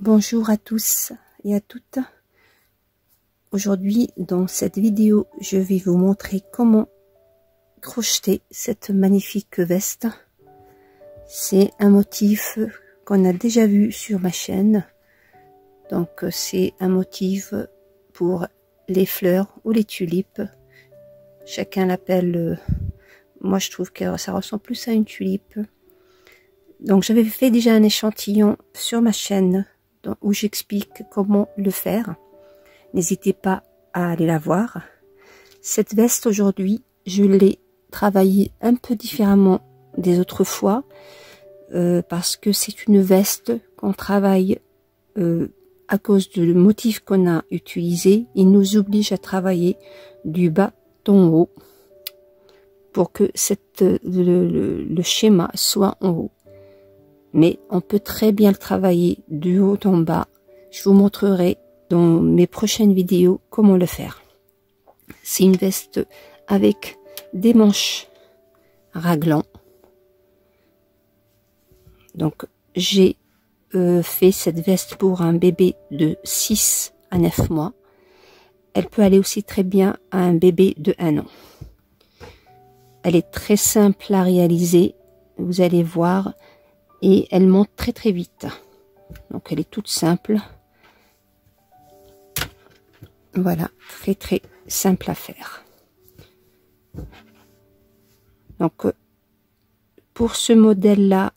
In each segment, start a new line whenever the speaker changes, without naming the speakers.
Bonjour à tous et à toutes. Aujourd'hui, dans cette vidéo, je vais vous montrer comment crocheter cette magnifique veste. C'est un motif qu'on a déjà vu sur ma chaîne. Donc, c'est un motif pour les fleurs ou les tulipes. Chacun l'appelle, moi je trouve que ça ressemble plus à une tulipe. Donc, j'avais fait déjà un échantillon sur ma chaîne où j'explique comment le faire. N'hésitez pas à aller la voir. Cette veste aujourd'hui, je l'ai travaillée un peu différemment des autres fois parce que c'est une veste qu'on travaille à cause du motif qu'on a utilisé. Il nous oblige à travailler du bas en haut pour que le schéma soit en haut. Mais on peut très bien le travailler du haut en bas. Je vous montrerai dans mes prochaines vidéos comment le faire. C'est une veste avec des manches raglan. Donc j'ai fait cette veste pour un bébé de 6 à 9 mois. Elle peut aller aussi très bien à un bébé de 1 an. Elle est très simple à réaliser, vous allez voir. Et elle monte très très vite. Donc elle est toute simple. Voilà, très très simple à faire. Donc pour ce modèle là,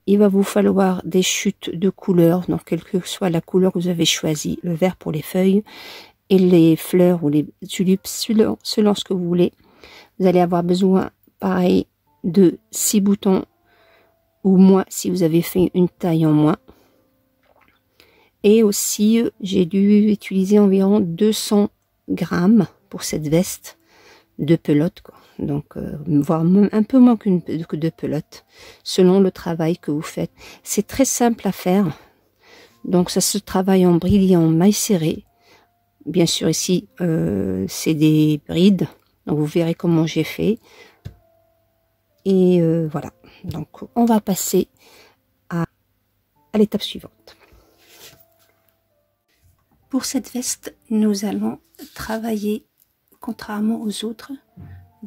il va vous falloir des chutes de couleurs. Donc quelle que soit la couleur que vous avez choisie, le vert pour les feuilles et les fleurs ou les tulipes selon ce que vous voulez. Vous allez avoir besoin pareil de 6 boutons ou moins si vous avez fait une taille en moins. Et aussi j'ai dû utiliser environ 200 grammes pour cette veste de pelote, quoi. Donc voire un peu moins que de pelote selon le travail que vous faites. C'est très simple à faire, donc ça se travaille en brillant maille serrée. Bien sûr ici c'est des brides, donc vous verrez comment j'ai fait. Et voilà, donc on va passer à l'étape suivante. Pour cette veste, nous allons travailler, contrairement aux autres,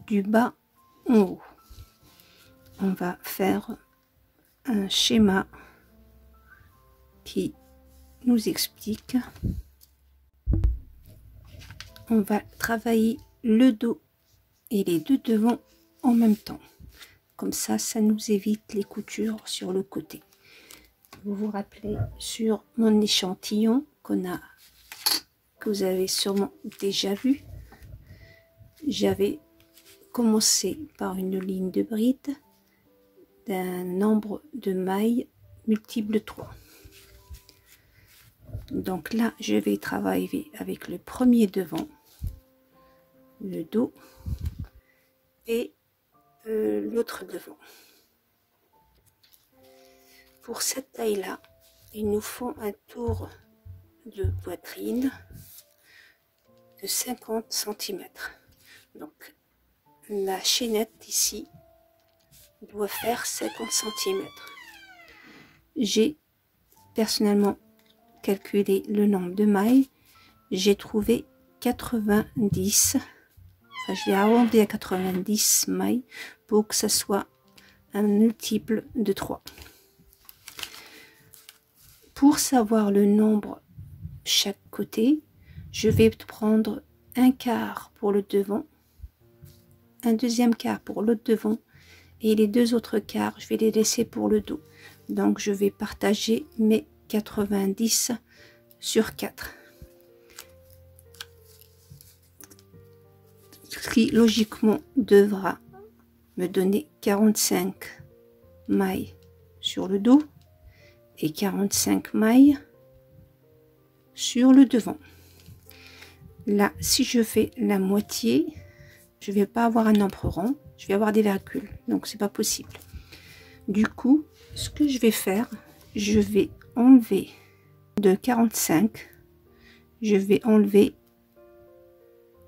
du bas en haut. On va faire un schéma qui nous explique. On va travailler le dos et les deux devants en même temps. Comme ça, ça nous évite les coutures sur le côté. Vous vous rappelez sur mon échantillon que vous avez sûrement déjà vu. J'avais commencé par une ligne de bride d'un nombre de mailles multiple 3. Donc là, je vais travailler avec le premier devant, le dos et l'autre devant. Pour cette taille là, il nous faut un tour de poitrine de 50 cm. Donc la chaînette ici doit faire 50 cm. J'ai personnellement calculé le nombre de mailles. J'ai trouvé 90. Enfin, je l'ai arrondi à 90 mailles pour que ça soit un multiple de 3. Pour savoir le nombre chaque côté, je vais prendre un quart pour le devant, un deuxième quart pour l'autre devant et les deux autres quarts, je vais les laisser pour le dos. Donc je vais partager mes 90 sur 4. Ce qui logiquement devra me donner 45 mailles sur le dos et 45 mailles sur le devant. Là, si je fais la moitié, je vais pas avoir un nombre rond, je vais avoir des virgules, donc c'est pas possible. Du coup, ce que je vais faire, je vais enlever de 45, je vais enlever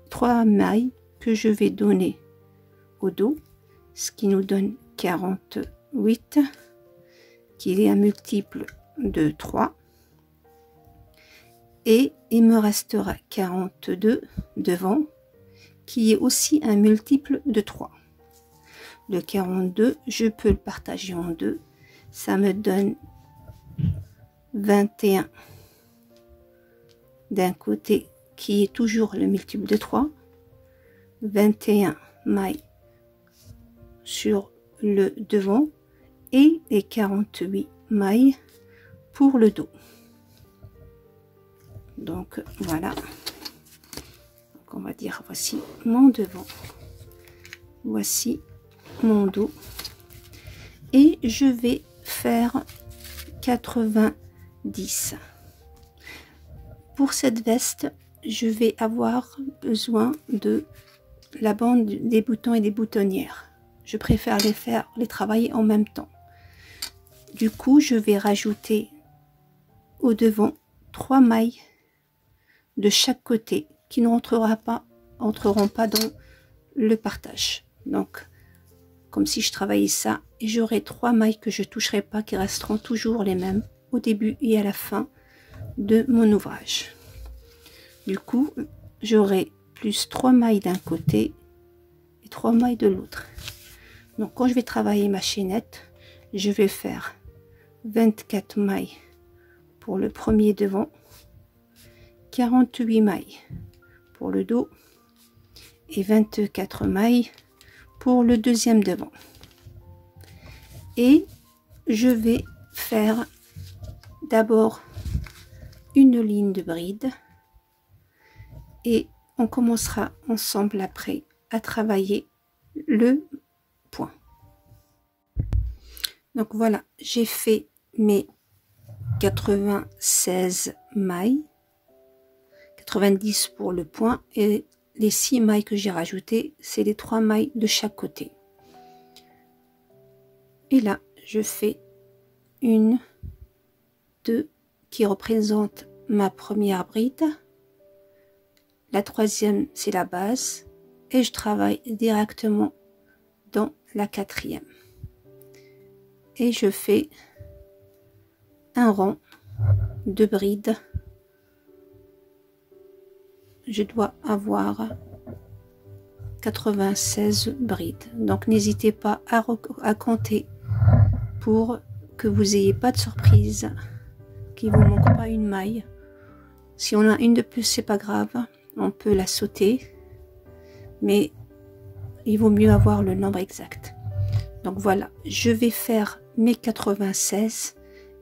3 mailles que je vais donner au dos, ce qui nous donne 48, qui est un multiple de 3. et il me restera 42 devant, qui est aussi un multiple de 3. Le 42, je peux le partager en deux, ça me donne 21 d'un côté, qui est toujours le multiple de 3, 21 mailles sur le devant et les 48 mailles pour le dos. Donc voilà, donc on va dire voici mon devant, voici mon dos, et je vais faire 90. Pour cette veste, je vais avoir besoin de la bande des boutons et des boutonnières. Je préfère les travailler en même temps. Du coup, je vais rajouter au devant 3 mailles de chaque côté qui n'entreront pas dans le partage. Donc, comme si je travaillais ça, et j'aurai 3 mailles que je toucherai pas, qui resteront toujours les mêmes au début et à la fin de mon ouvrage. Du coup, j'aurai plus 3 mailles d'un côté et 3 mailles de l'autre. Donc quand je vais travailler ma chaînette, je vais faire 24 mailles pour le premier devant, 48 mailles pour le dos et 24 mailles pour le deuxième devant. Et je vais faire d'abord une ligne de bride et on commencera ensemble après à travailler le point. Donc voilà, j'ai fait mes 96 mailles, 90 pour le point, et les 6 mailles que j'ai rajoutées, c'est les 3 mailles de chaque côté. Et là, je fais une, 2 qui représentent ma première bride, la troisième c'est la base, et je travaille directement dans la quatrième. Et je fais un rang de brides. Je dois avoir 96 brides. Donc n'hésitez pas à compter pour que vous ayez pas de surprise, qu'il vous manque pas une maille. Si on a une de plus, c'est pas grave, on peut la sauter, mais il vaut mieux avoir le nombre exact. Donc voilà, je vais faire mes 96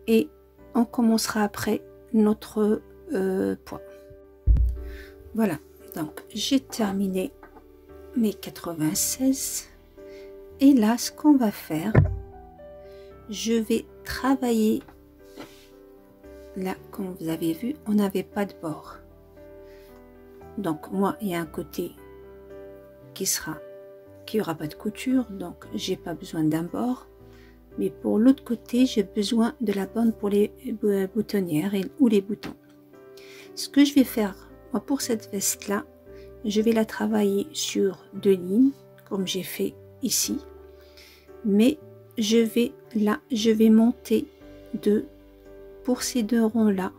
et on commencera après notre point. Voilà, donc j'ai terminé mes 96 et là ce qu'on va faire, je vais travailler là. Comme vous avez vu, on n'avait pas de bord, donc moi il y a un côté qui aura pas de couture, donc j'ai pas besoin d'un bord, mais pour l'autre côté j'ai besoin de la bande pour les boutonnières ou les boutons. Ce que je vais faire moi pour cette veste là, je vais la travailler sur 2 lignes comme j'ai fait ici, mais je vais monter pour ces 2 ronds là,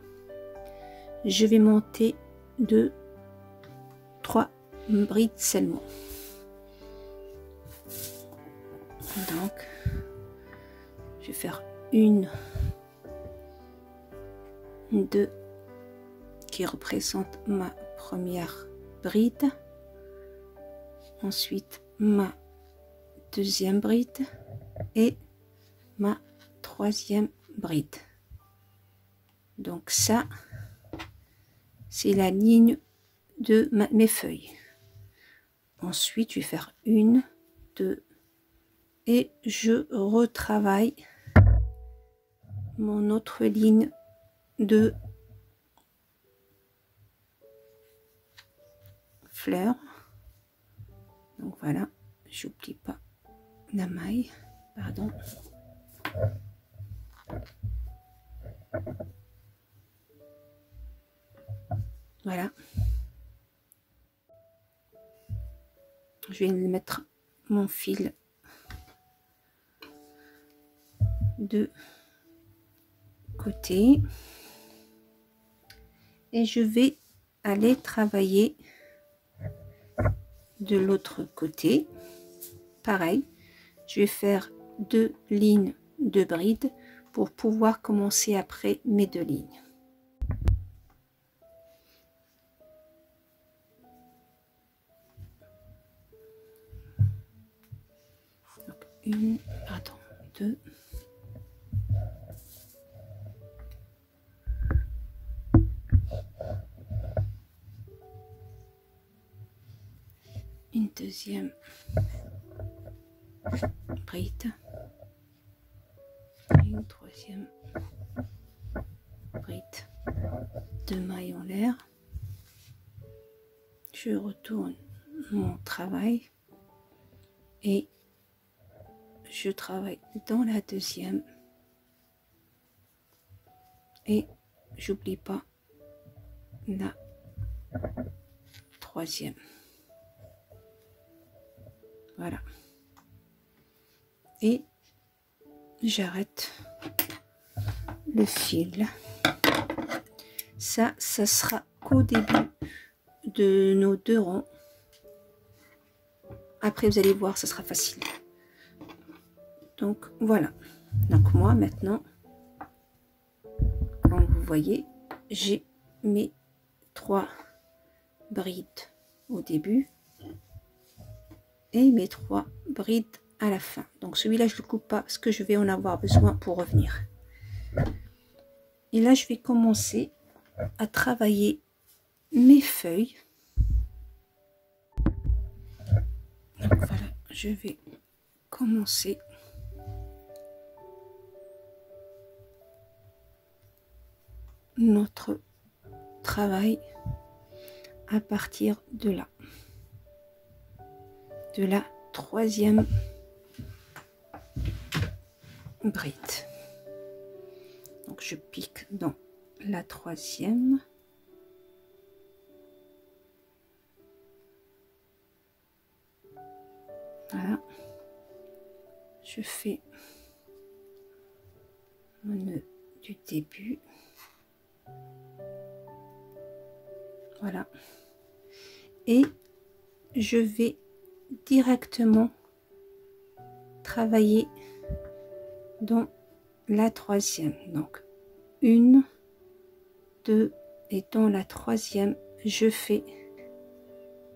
je vais monter 3 brides seulement. Donc je vais faire 1, 2 qui représente ma première bride, ensuite ma deuxième bride et ma troisième bride. Donc ça c'est la ligne de mes feuilles. Ensuite je vais faire 1, 2 et je retravaille mon autre ligne de fleurs. Donc voilà, j'oublie pas la maille, pardon. Voilà, je vais mettre mon fil de côté Et je vais aller travailler de l'autre côté. Pareil, je vais faire 2 lignes de bride pour pouvoir commencer après mes 2 lignes. Donc, 1, pardon, 2. Une deuxième bride, une troisième bride, 2 mailles en l'air. Je retourne mon travail et je travaille dans la deuxième et j'oublie pas la troisième. Voilà. Et j'arrête le fil. Ça sera qu'au début de nos 2 rangs. Après, vous allez voir, ça sera facile. Donc, voilà. Donc, moi, maintenant, comme vous voyez, j'ai mes 3 brides au début et mes 3 brides à la fin. Donc, celui-là, je ne le coupe pas parce que je vais en avoir besoin pour revenir. Et là, je vais commencer à travailler mes feuilles. Donc, voilà, je vais commencer notre travail à partir de là, de la troisième bride. Donc je pique dans la troisième, voilà, je fais mon nœud du début, voilà, et je vais directement travailler dans la troisième. Donc 1, 2 et dans la troisième je fais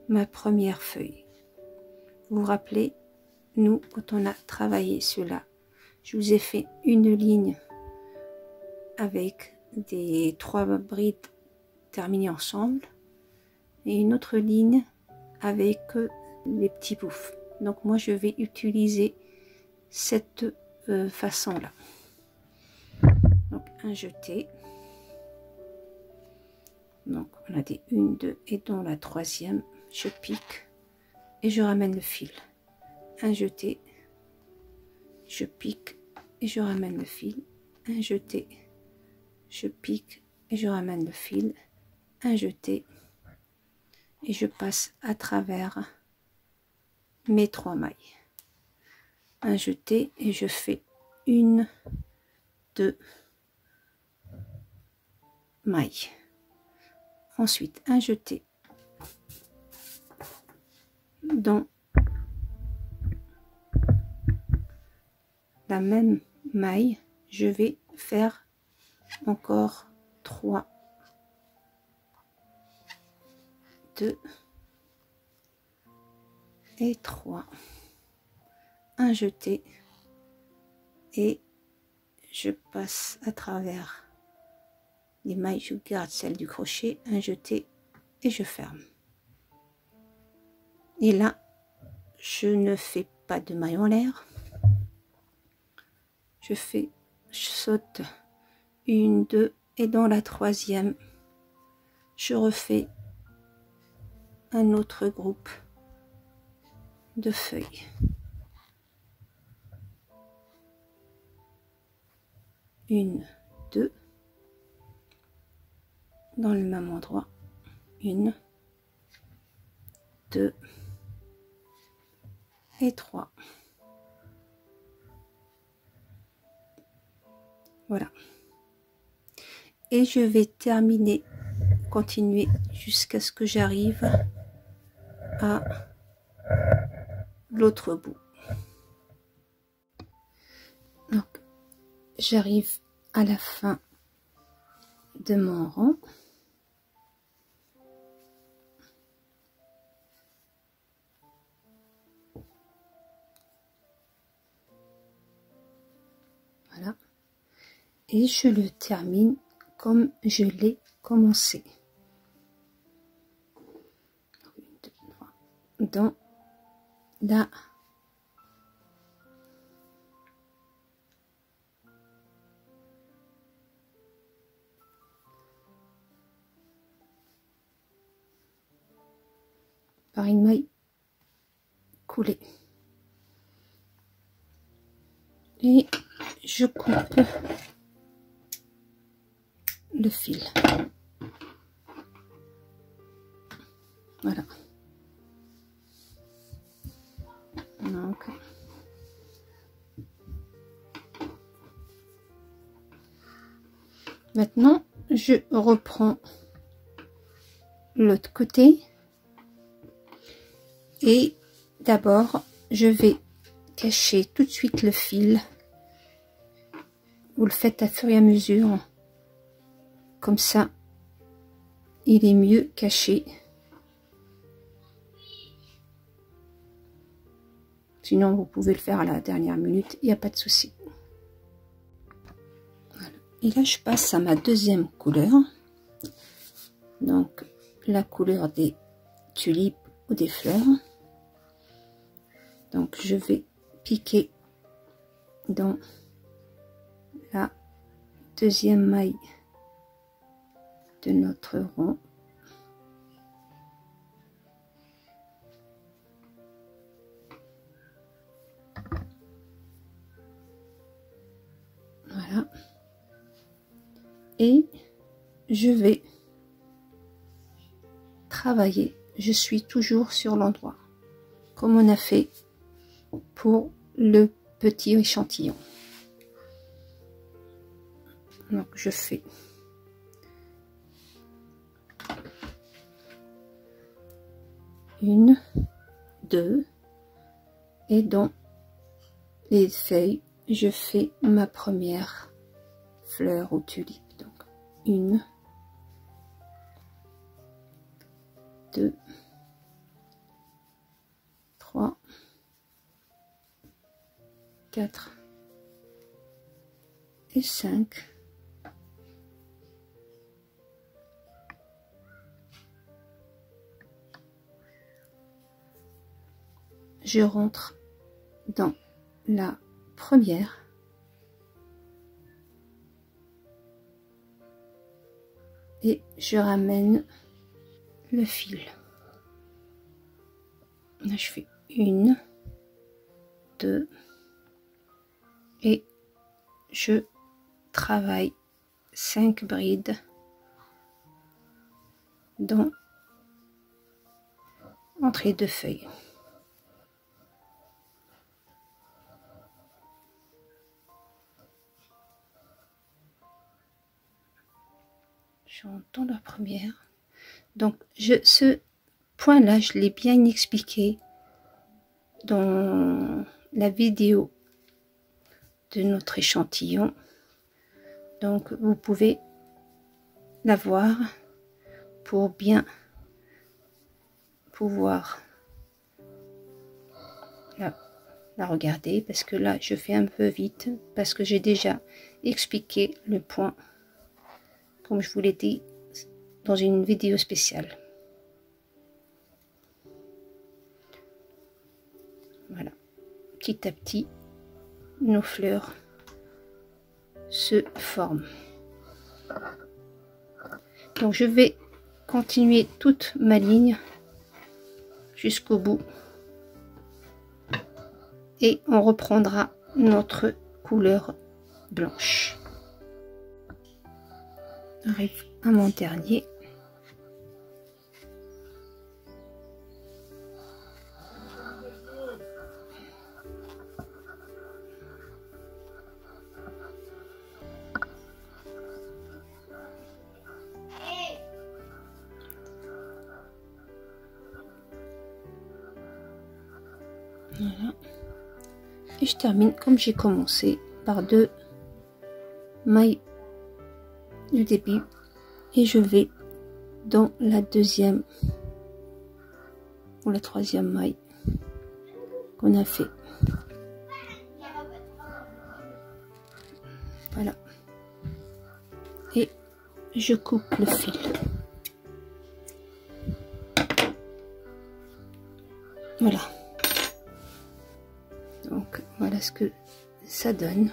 ma première feuille. Vous vous rappelez, nous quand on a travaillé cela, je vous ai fait une ligne avec des 3 brides terminées ensemble et une autre ligne avec les petits bouffes. Donc moi je vais utiliser cette façon là. Donc un jeté, donc on a des 1, 2 et dans la troisième je pique et je ramène le fil, un jeté, je pique et je ramène le fil, un jeté, je pique et je ramène le fil, un jeté et je passe à travers mes 3 mailles, un jeté et je fais 1, 2 mailles, ensuite un jeté dans la même maille, je vais faire encore 3, 2 et 3, un jeté et je passe à travers les mailles, je garde celle du crochet, un jeté et je ferme. Et là je ne fais pas de maille en l'air, je saute 1, 2 et dans la troisième je refais un autre groupe de feuilles, une, 2 dans le même endroit, 1, 2 et 3. Voilà. Et je vais terminer continuer jusqu'à ce que j'arrive à l'autre bout. Donc j'arrive à la fin de mon rang. Voilà. Et je le termine comme je l'ai commencé. Dans la par une maille coulée. Et je coupe le fil. Voilà. Donc, maintenant, je reprends l'autre côté et d'abord, je vais cacher tout de suite le fil. Vous le faites à fur et à mesure, comme ça, il est mieux caché. Sinon, vous pouvez le faire à la dernière minute, il n'y a pas de souci. Voilà. Et là, je passe à ma deuxième couleur. Donc, la couleur des tulipes ou des fleurs. Donc, je vais piquer dans la deuxième maille de notre rond. Voilà. Et je vais travailler. Je suis toujours sur l'endroit, comme on a fait pour le petit échantillon. Donc je fais une, deux, et dans les feuilles, je fais ma première fleur ou tulipe. Donc une, deux, trois, quatre et 5. Je rentre dans la première et je ramène le fil. Là, je fais une, deux, et je travaille 5 brides dans entre les deux feuilles. Je rentre dans la première. Donc ce point là, je l'ai bien expliqué dans la vidéo de notre échantillon. Donc vous pouvez la voir pour bien pouvoir la regarder, parce que là je fais un peu vite parce que j'ai déjà expliqué le point comme je vous l'ai dit dans une vidéo spéciale. Voilà, petit à petit nos fleurs se forment. Donc je vais continuer toute ma ligne jusqu'au bout et on reprendra notre couleur blanche. J'arrive à mon dernier. Voilà. Et je termine comme j'ai commencé, par 2 mailles du début, et je vais dans la 2e ou la 3e maille qu'on a fait. Voilà. Et je coupe le fil. Voilà. Donc voilà ce que ça donne.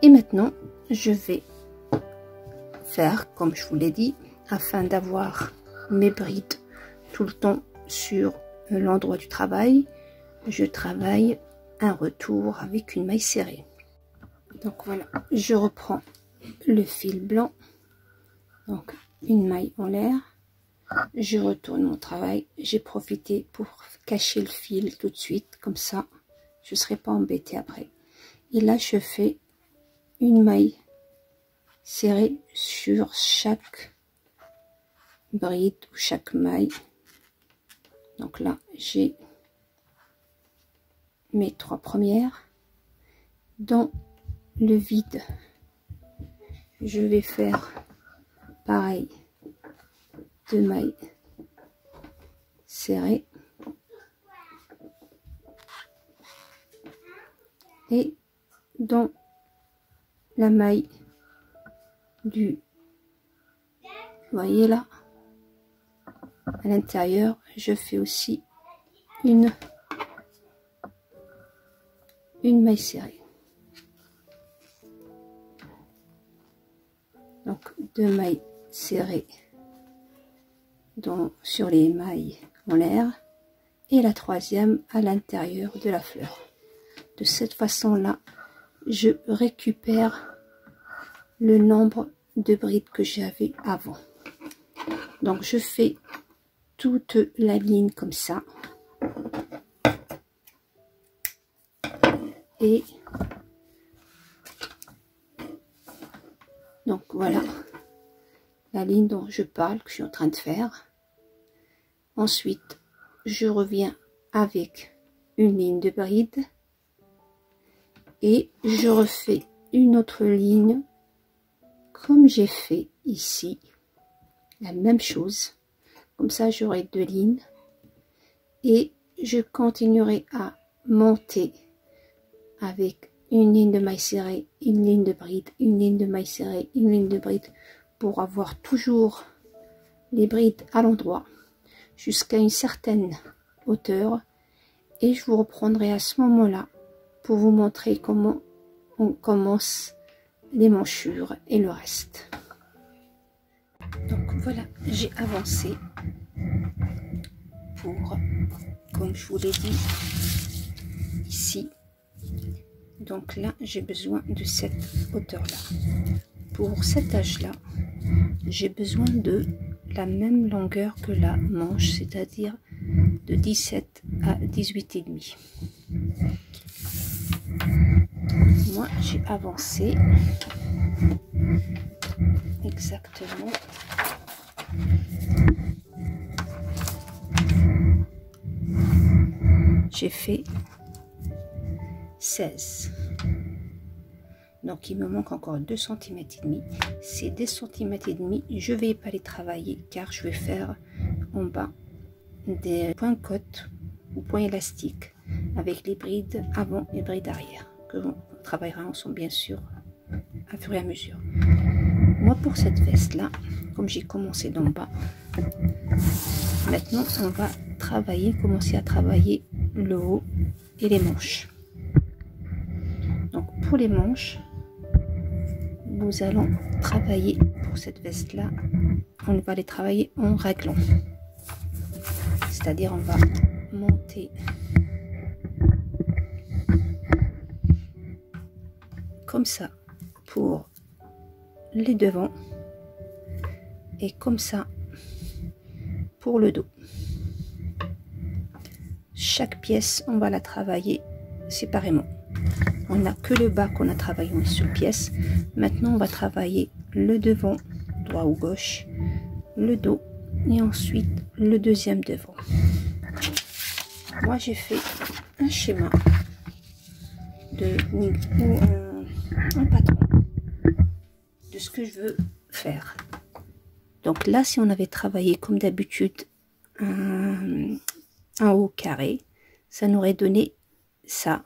Et maintenant, je vais faire comme je vous l'ai dit, afin d'avoir mes brides tout le temps sur l'endroit du travail. Je travaille un retour avec une maille serrée. Donc voilà, je reprends le fil blanc, donc une maille en l'air, je retourne mon travail. J'ai profité pour cacher le fil tout de suite, comme ça je ne serai pas embêtée après. Et là je fais une maille serrée sur chaque bride ou chaque maille. Donc là j'ai mes 3 premières. Dans le vide, je vais faire pareil, 2 mailles serrées, et dans la maille du, vous voyez là, à l'intérieur, je fais aussi une maille serrée. Donc 2 mailles serrées sur les mailles en l'air, et la 3e à l'intérieur de la fleur. De cette façon là, je récupère le nombre de brides que j'avais avant. Donc je fais toute la ligne comme ça, et donc voilà la ligne dont je parle, que je suis en train de faire. Ensuite je reviens avec une ligne de bride et je refais une autre ligne comme j'ai fait ici, la même chose. Comme ça j'aurai 2 lignes et je continuerai à monter avec une ligne de maille serrée, une ligne de bride, une ligne de maille serrée, une ligne de bride, pour avoir toujours les brides à l'endroit jusqu'à une certaine hauteur, et je vous reprendrai à ce moment là pour vous montrer comment on commence les manchures et le reste. Donc voilà, j'ai avancé pour, comme je vous l'ai dit, ici. Donc là j'ai besoin de cette hauteur là. Pour cet âge là, j'ai besoin de la même longueur que la manche, c'est-à-dire de 17 à 18 et demi. Moi j'ai avancé exactement j'ai fait 16. Donc il me manque encore 2 cm et demi. Ces 2 cm et demi, je vais pas les travailler car je vais faire en bas des points côte ou points élastiques avec les brides avant et brides arrière que l'on travaillera ensemble bien sûr à fur et à mesure. Moi pour cette veste là, comme j'ai commencé d'en bas, maintenant on va commencer à travailler le haut et les manches. Donc pour les manches, nous allons travailler pour cette veste là, on va les travailler en raglan, c'est-à-dire on va monter comme ça pour les devants et comme ça pour le dos. Chaque pièce on va la travailler séparément. On n'a que le bas qu'on a travaillé en une seule pièce. Maintenant on va travailler le devant droit ou gauche, le dos et ensuite le deuxième devant. Moi j'ai fait un schéma un patron de ce que je veux faire. Donc là, si on avait travaillé comme d'habitude un haut carré, ça nous aurait donné ça,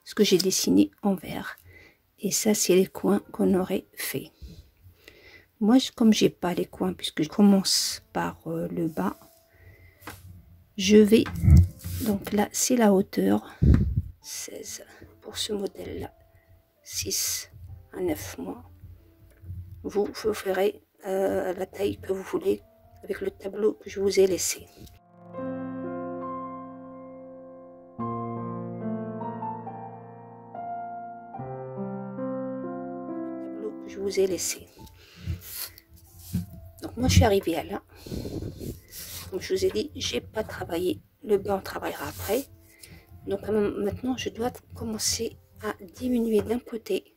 ce que j'ai dessiné en vert. Et ça, c'est les coins qu'on aurait fait. Moi, comme j'ai pas les coins, puisque je commence par le bas, je vais, donc là, c'est la hauteur, 16 pour ce modèle-là, 6 à 9 mois. Vous ferez la taille que vous voulez avec le tableau que je vous ai laissé. Je vous ai laissé. Donc moi je suis arrivée à là. Comme je vous ai dit, j'ai pas travaillé. Le bas on travaillera après. Donc maintenant je dois commencer à diminuer d'un côté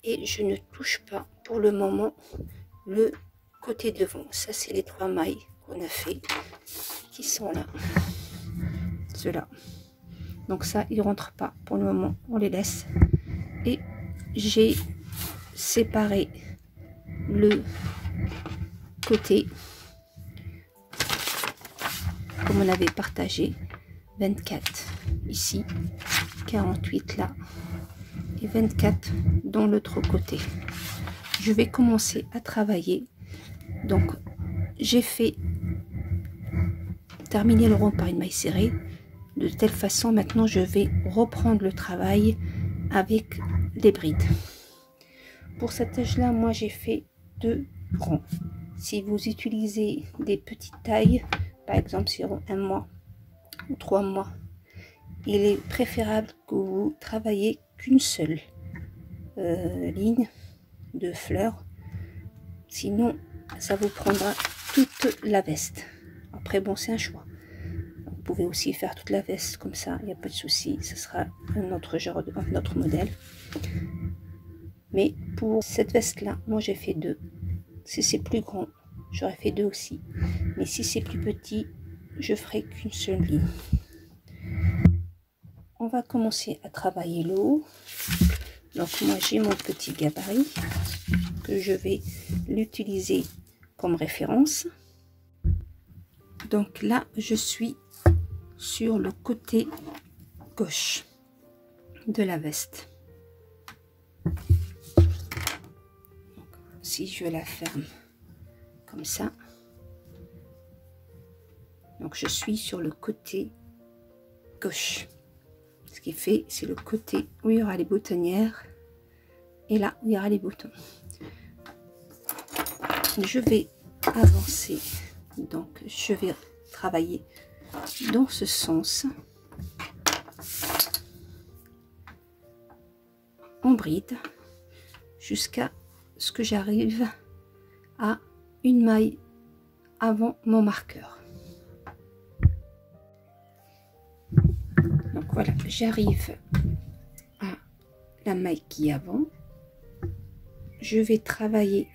et je ne touche pas pour le moment le côté devant. Ça c'est les 3 mailles qu'on a fait qui sont là. Ceux-là. Donc ça il rentre pas pour le moment. On les laisse. Et j'ai séparer le côté comme on avait partagé, 24 ici, 48 là et 24 dans l'autre côté. Je vais commencer à travailler. Donc j'ai fait terminer le rond par une maille serrée. De telle façon maintenant je vais reprendre le travail avec les brides. Pour cette tâche là, moi j'ai fait 2 ronds. Si vous utilisez des petites tailles, par exemple sur 1 mois ou 3 mois, il est préférable que vous travaillez qu'une seule ligne de fleurs. Sinon, ça vous prendra toute la veste. Après, bon, c'est un choix. Vous pouvez aussi faire toute la veste comme ça, il n'y a pas de souci. Ce sera un autre genre, un autre modèle. Mais pour cette veste là, moi j'ai fait 2. Si c'est plus grand, j'aurais fait 2 aussi. Mais si c'est plus petit, je ferai qu'une seule ligne. On va commencer à travailler le haut. Donc moi j'ai mon petit gabarit que je vais l'utiliser comme référence. Donc là je suis sur le côté gauche de la veste. Si je la ferme comme ça, donc je suis sur le côté gauche. Ce qui fait, c'est le côté où il y aura les boutonnières et là où il y aura les boutons. Je vais avancer, donc je vais travailler dans ce sens en bride jusqu'à ce que j'arrive à une maille avant mon marqueur. Donc voilà, j'arrive à la maille qui est avant. Je vais travailler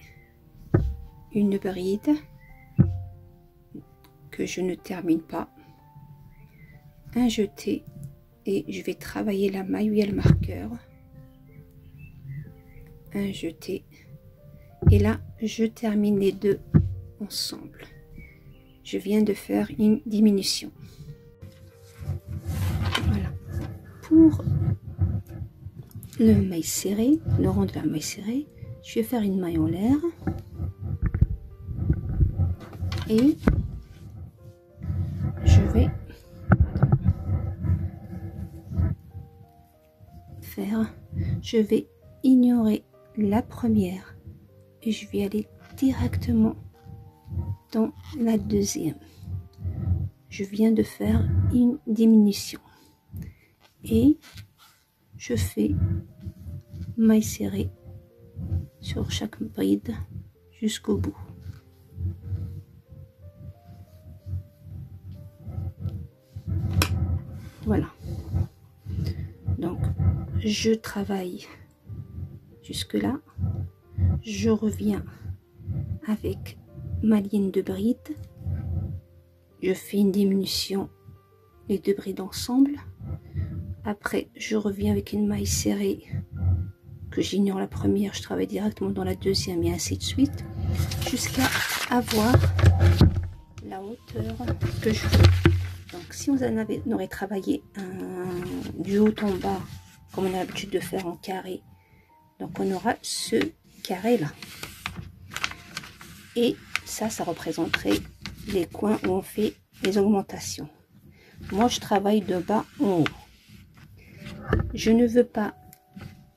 une bride que je ne termine pas, un jeté, et je vais travailler la maille où il y a le marqueur, un jeté, et là je termine les deux ensemble. Je viens de faire une diminution. Voilà. Pour le maille serré, le rond de la maille serrée, je vais faire une maille en l'air et je vais ignorer la première et je vais aller directement dans la deuxième. Je viens de faire une diminution et je fais maille serrée sur chaque bride jusqu'au bout. Voilà, donc je travaille jusque là, je reviens avec ma ligne de bride, je fais une diminution, les deux brides ensemble. Après, je reviens avec une maille serrée que j'ignore la première, je travaille directement dans la deuxième et ainsi de suite, jusqu'à avoir la hauteur que je veux. Donc, si on aurait travaillé du haut en bas, comme on a l'habitude de faire en carré, donc on aura ce carré là. Et ça représenterait les coins où on fait les augmentations. Moi, je travaille de bas en haut. Je ne veux pas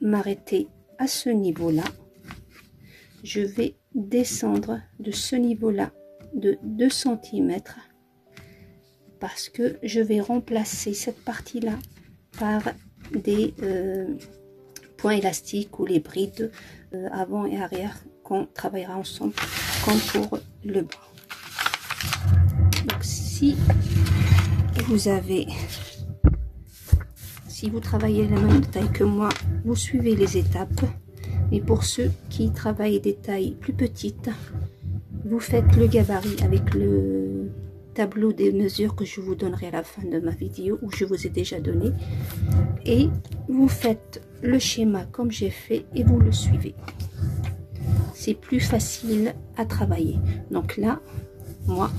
m'arrêter à ce niveau-là. Je vais descendre de ce niveau-là de 2 cm parce que je vais remplacer cette partie-là par des points élastiques ou les brides avant et arrière qu'on travaillera ensemble comme pour le bas. Donc si vous travaillez la même taille que moi, vous suivez les étapes. Mais pour ceux qui travaillent des tailles plus petites, vous faites le gabarit avec le tableau des mesures que je vous donnerai à la fin de ma vidéo, où je vous ai déjà donné. Et vous faites le schéma comme j'ai fait et vous le suivez. C'est plus facile à travailler. Donc là, moi,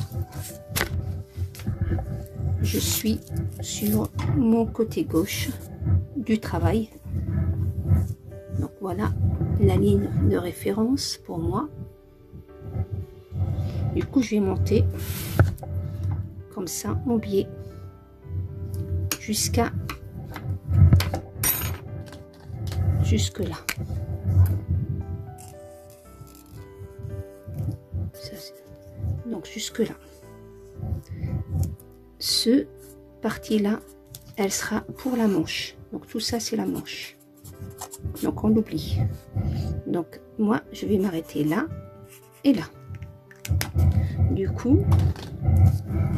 je suis sur mon côté gauche du travail. Donc voilà la ligne de référence pour moi. Du coup, je vais monter comme ça mon biais jusque là. Donc jusque là. Ce partie là, elle sera pour la manche. Donc tout ça, c'est la manche. Donc on l'oublie. Donc moi, je vais m'arrêter là et là. Du coup,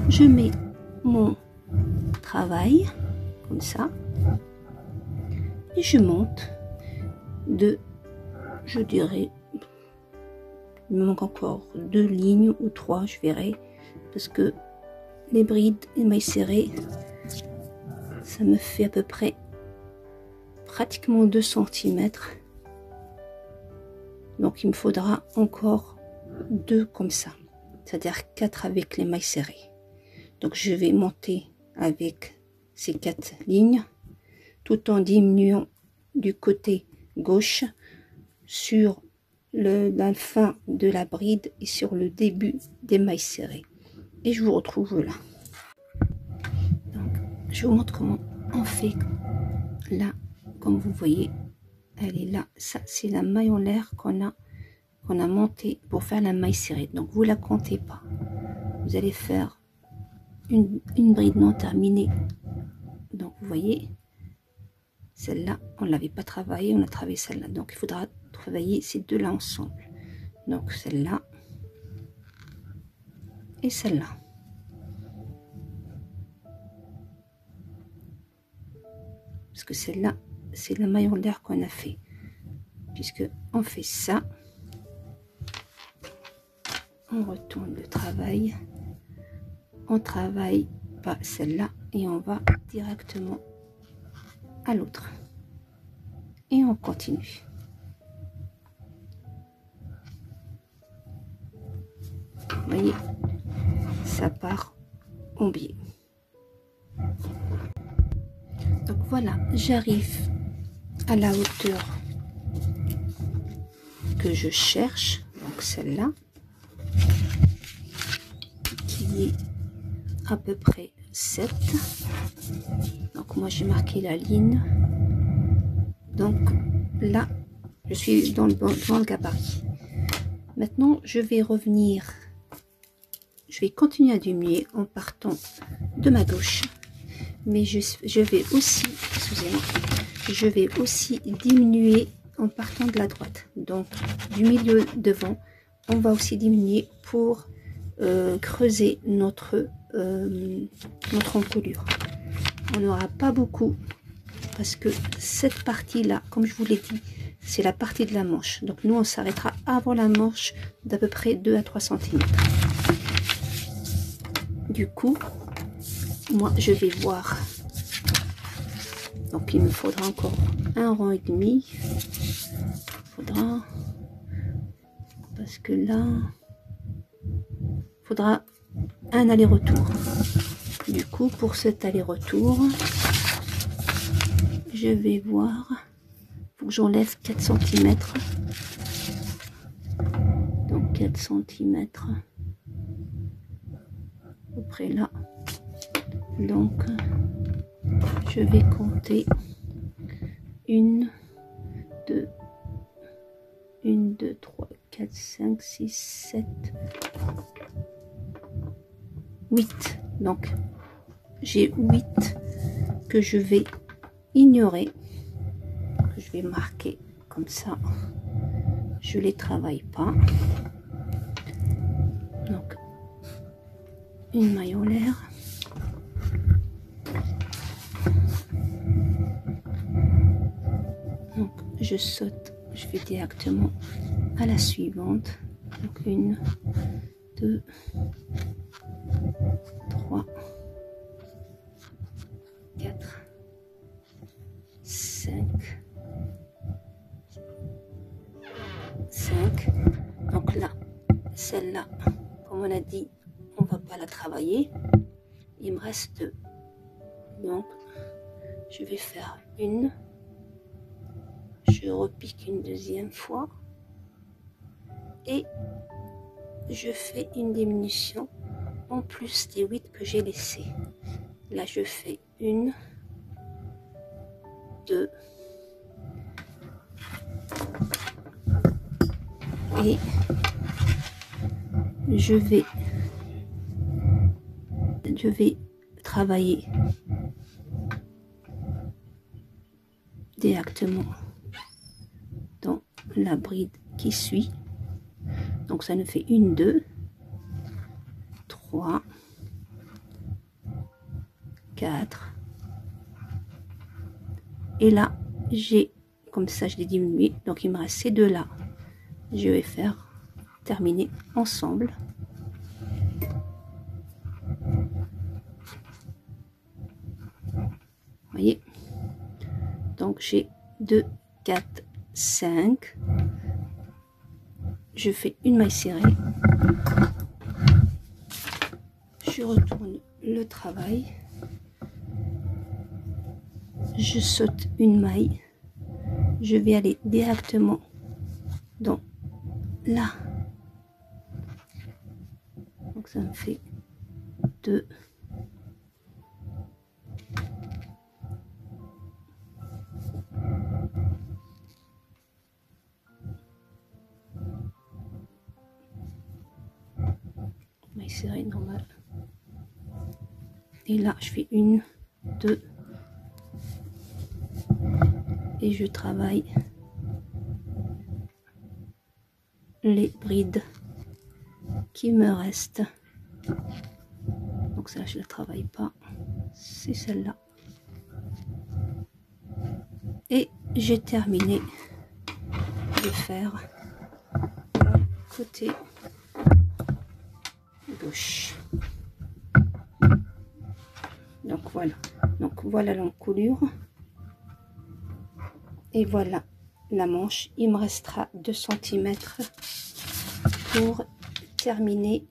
je mets mon travail comme ça et je monte de, je dirais, il me manque encore 2 lignes ou 3, je verrai, parce que les brides et mailles serrées, ça me fait à peu près pratiquement 2 cm. Donc il me faudra encore 2 comme ça, c'est-à-dire 4 avec les mailles serrées. Donc je vais monter avec ces 4 lignes tout en diminuant du côté gauche sur la fin de la bride et sur le début des mailles serrées. Et je vous retrouve là. Donc, je vous montre comment on fait. Là, comme vous voyez, elle est là. Ça, c'est la maille en l'air qu'on a montée pour faire la maille serrée. Donc, vous la comptez pas. Vous allez faire une bride non terminée. Donc, vous voyez, celle-là, on ne l'avait pas travaillée, on a travaillé celle-là. Donc, il faudra travailler ces deux-là ensemble. Donc, celle-là et celle-là. Parce que celle-là, c'est la maille en l'air qu'on a fait. Puisque on fait ça, on retourne le travail, on travaille pas celle-là et on va directement à l'autre. Et on continue. Vous voyez, ça part en biais. Donc voilà, j'arrive à la hauteur que je cherche, donc celle-là, qui est à peu près 7. Donc moi j'ai marqué la ligne. Donc là, je suis dans le gabarit. Maintenant, je vais revenir. Je vais continuer à diminuer en partant de ma gauche. Mais je vais aussi, excusez-moi, je vais aussi diminuer en partant de la droite. Donc, du milieu devant, on va aussi diminuer pour creuser notre encolure. On n'aura pas beaucoup parce que cette partie-là, comme je vous l'ai dit, c'est la partie de la manche. Donc nous on s'arrêtera avant la manche d'à peu près 2 à 3 cm. Du coup, moi je vais voir. Donc il me faudra encore un rang et demi. Faudra, parce que là, faudra un aller-retour. Du coup, pour cet aller-retour, je vais voir. Faut que j'enlève 4 cm. Donc 4 cm. À peu près là. Donc, je vais compter 1, 2, 3, 4, 5, 6, 7, 8. Donc, j'ai 8 que je vais ignorer. Que je vais marquer comme ça. Je les travaille pas. Donc, une maille en l'air. Donc, je saute, je vais directement à la suivante. Donc, 1, 2, 3, 4, 5. Donc là, celle-là, comme on a dit, on va pas la travailler. Il me reste 2. Donc, je vais faire une. Je repique une deuxième fois. Et je fais une diminution en plus des 8 que j'ai laissés. Là, je fais 1, 2. Et je vais travailler directement dans la bride qui suit. Donc ça nous fait 1, 2, 3, 4. Et là, j'ai, comme ça je l'ai diminué, donc il me reste ces deux là. Je vais faire terminer ensemble. Vous voyez, donc j'ai 2, 4, 5. Je fais une maille serrée. Je retourne le travail. Je saute une maille. Je vais aller directement dans là. Donc ça me fait 2. Maille serrée normale. Et là, je fais 1, 2. Et je travaille les brides qui me restent. Donc ça, je ne la travaille pas. C'est celle-là. Et j'ai terminé de faire le côté gauche. Donc voilà. Donc voilà l'encolure. Et voilà la manche. Il me restera 2 cm pour terminer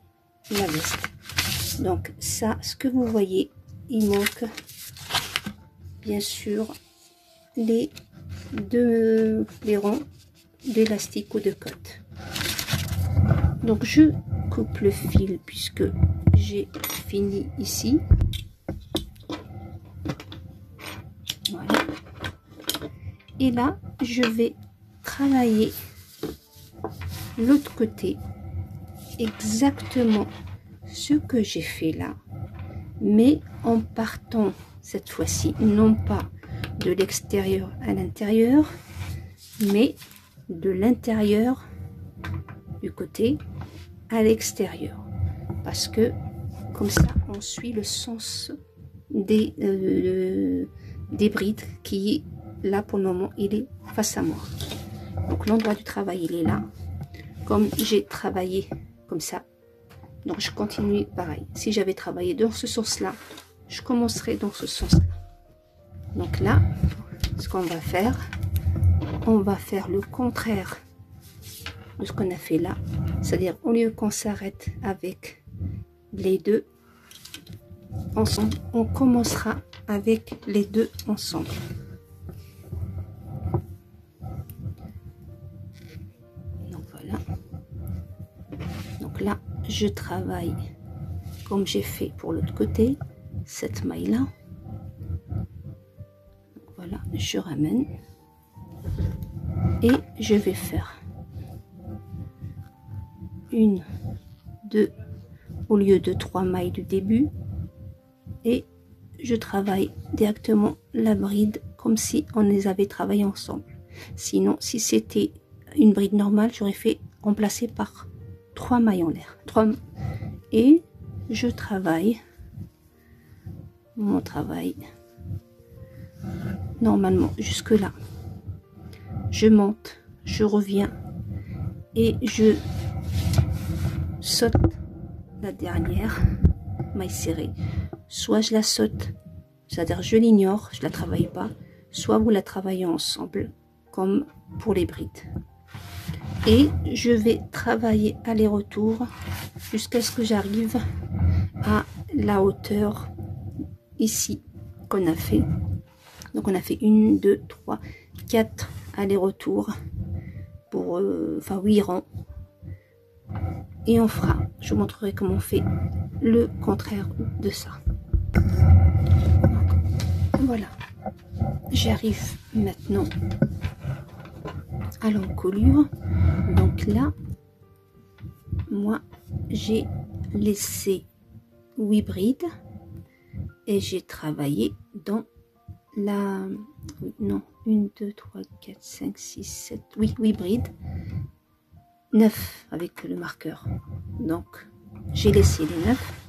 la veste. Donc ça, ce que vous voyez, il manque bien sûr les rangs d'élastique ou de cotte. Donc je coupe le fil puisque j'ai fini ici. Voilà. Et là, je vais travailler l'autre côté, exactement ce que j'ai fait là, mais en partant cette fois-ci, non pas de l'extérieur à l'intérieur, mais de l'intérieur du côté à l'extérieur. Parce que comme ça, on suit le sens des brides qui, là pour le moment, il est face à moi. Donc l'endroit du travail, il est là. Comme j'ai travaillé comme ça, donc je continue pareil. Si j'avais travaillé dans ce sens-là, je commencerai dans ce sens-là. Donc là, ce qu'on va faire, on va faire le contraire de ce qu'on a fait là. C'est-à-dire, au lieu qu'on s'arrête avec les deux ensemble, on commencera avec les deux ensemble. Donc voilà. Donc là, je travaille comme j'ai fait pour l'autre côté, cette maille là. Voilà, je ramène et je vais faire une, deux, au lieu de 3 mailles du début, et je travaille directement la bride comme si on les avait travaillé ensemble. Sinon, si c'était une bride normale, j'aurais fait remplacer par 3 mailles en l'air. Et je travaille mon travail normalement jusque là. Je monte, je reviens et je saute la dernière maille serrée. Soit je la saute, c'est-à-dire je l'ignore, je la travaille pas, soit vous la travaillez ensemble comme pour les brides. Et je vais travailler aller-retour jusqu'à ce que j'arrive à la hauteur ici qu'on a fait. Donc on a fait 1, 2, 3, 4 aller-retour pour 8 rangs. Et on fera, je vous montrerai comment on fait le contraire de ça. Donc, voilà, j'arrive maintenant à l'encolure. Donc là, moi j'ai laissé 8 brides et j'ai travaillé dans la, non, 1, 2, 3, 4, 5, 6, 7, oui, 8 brides, 9 avec le marqueur. Donc j'ai laissé les 9,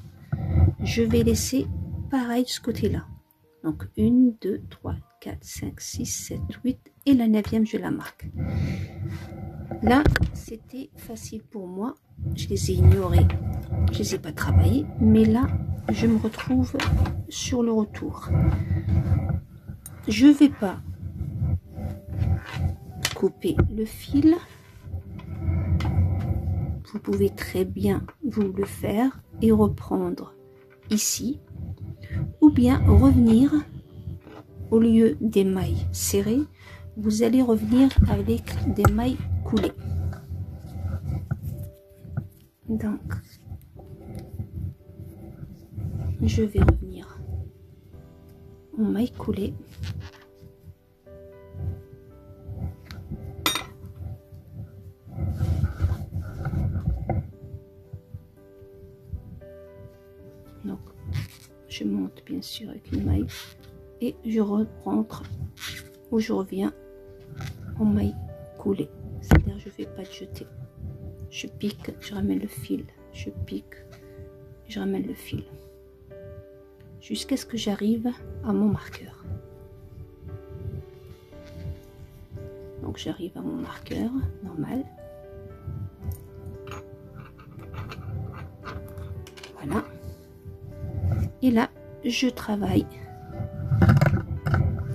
je vais laisser pareil de ce côté là. Donc 1, 2, 3, 4, 5, 6, 7, 8 et la 9e je la marque. Là c'était facile pour moi, je les ai ignorés, je les ai pas travaillés, mais là je me retrouve sur le retour. Je vais pas couper le fil, vous pouvez très bien vous le faire et reprendre ici, ou bien revenir au lieu des mailles serrées, vous allez revenir avec des mailles coulées. Donc je vais revenir en mailles coulées. Donc je monte bien sûr avec une maille et je rentre où je reviens en maille coulée, c'est-à-dire je fais pas de jeter, je pique, je ramène le fil, je pique, je ramène le fil jusqu'à ce que j'arrive à mon marqueur. Donc j'arrive à mon marqueur normal, voilà, et là je travaille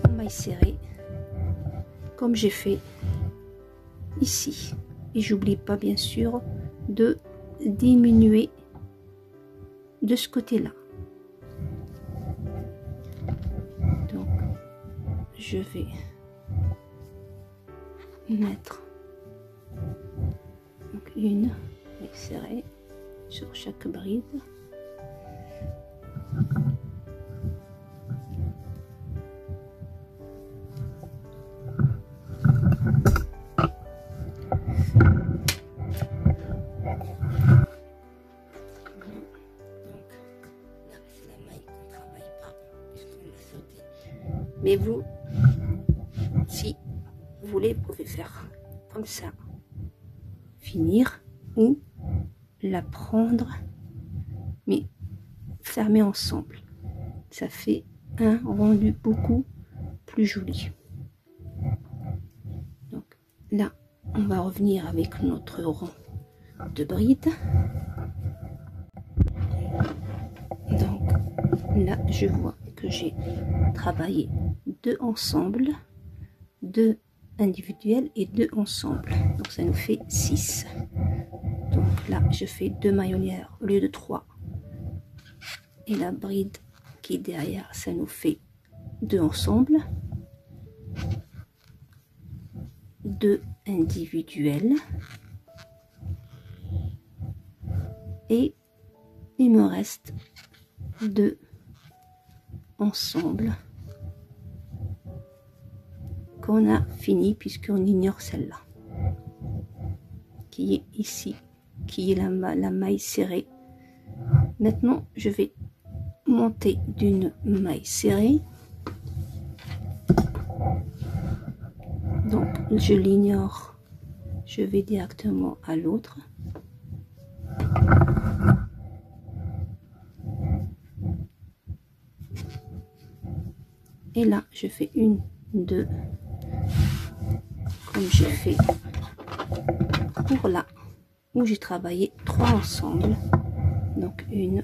en maille serrée comme j'ai fait ici, et j'oublie pas bien sûr de diminuer de ce côté là. Donc je vais mettre donc une maille serrée sur chaque bride. Mais vous, si vous voulez, vous pouvez faire comme ça, finir, ou la prendre, mais fermer ensemble. Ça fait un rendu beaucoup plus joli. Donc là, on va revenir avec notre rond de bride. Donc là, je vois que j'ai travaillé 2 ensemble, 2 individuels et 2 ensemble. Donc ça nous fait 6. Donc là, je fais 2 mailles linéaires au lieu de 3. Et la bride qui est derrière, ça nous fait 2 ensemble, 2 individuels. Et il me reste 2 ensemble qu'on a fini, puisqu'on ignore celle-là qui est ici, qui est la maille serrée. Maintenant, je vais monter d'une maille serrée. Donc, je l'ignore, je vais directement à l'autre. Et là, je fais 1, 2, comme j'ai fait pour là, où j'ai travaillé 3 ensemble. Donc 1,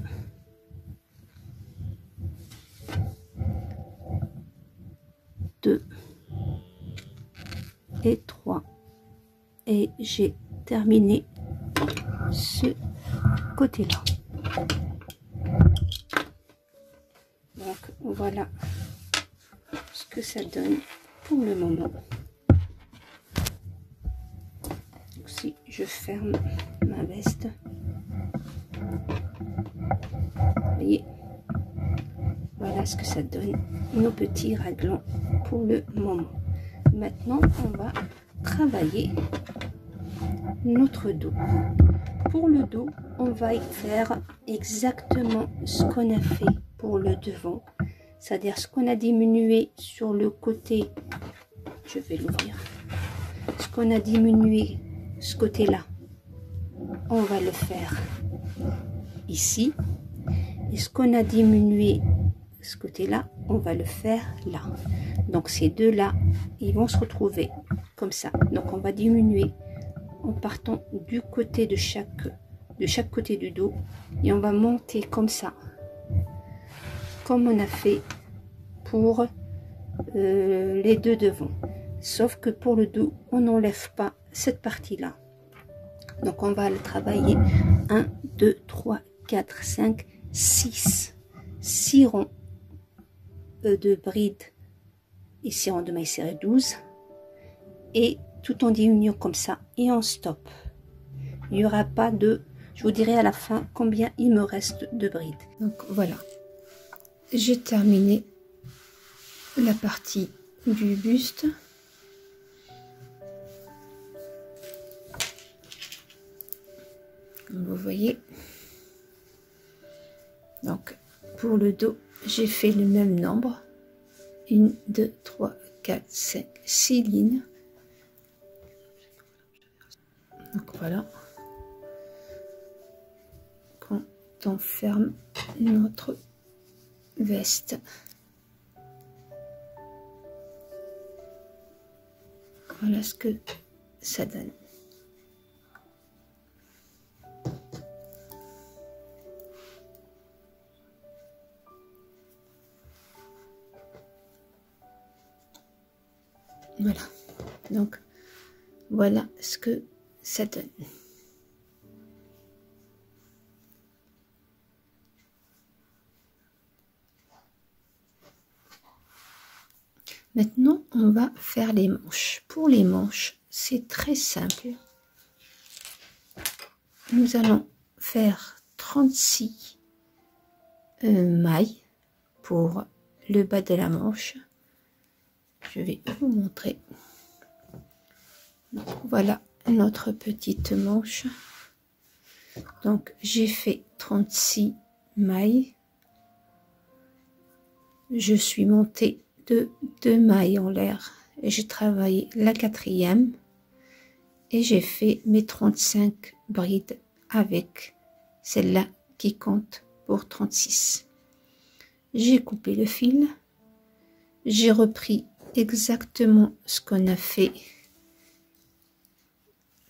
2 et 3. Et j'ai terminé ce côté-là. Donc voilà ce que ça donne pour le moment. Donc, si je ferme ma veste, vous voyez, voilà ce que ça donne, nos petits raglans pour le moment. Maintenant, on va travailler notre dos. Pour le dos, on va y faire exactement ce qu'on a fait pour le devant, c'est-à-dire ce qu'on a diminué sur le côté. Je vais l'ouvrir. Ce qu'on a diminué, ce côté-là, on va le faire ici. Et ce qu'on a diminué, ce côté-là, on va le faire là. Donc ces deux-là, ils vont se retrouver comme ça. Donc on va diminuer en partant du côté de chaque côté du dos, et on va monter comme ça, comme on a fait pour les deux devant. Sauf que pour le dos, on n'enlève pas cette partie-là. Donc on va le travailler 1, 2, 3, 4, 5, 6. 6 ronds de bride et 6 ronds de mailles serrées 12. Et tout en diminuant comme ça, et on stop. Il n'y aura pas de... Je vous dirai à la fin combien il me reste de bride. Donc voilà, j'ai terminé la partie du buste. Comme vous voyez. Donc pour le dos, j'ai fait le même nombre. 1, 2, 3, 4, 5, 6 lignes. Donc voilà. Quand on ferme notre veste, voilà ce que ça donne. Voilà, donc voilà ce que ça donne. Maintenant, on va faire les manches. Pour les manches, c'est très simple. Nous allons faire 36 mailles pour le bas de la manche. Je vais vous montrer. Donc, voilà notre petite manche. Donc j'ai fait 36 mailles. Je suis montée de 2 mailles en l'air et j'ai travaillé la 4e et j'ai fait mes 35 brides avec celle-là qui compte pour 36. J'ai coupé le fil, j'ai repris exactement ce qu'on a fait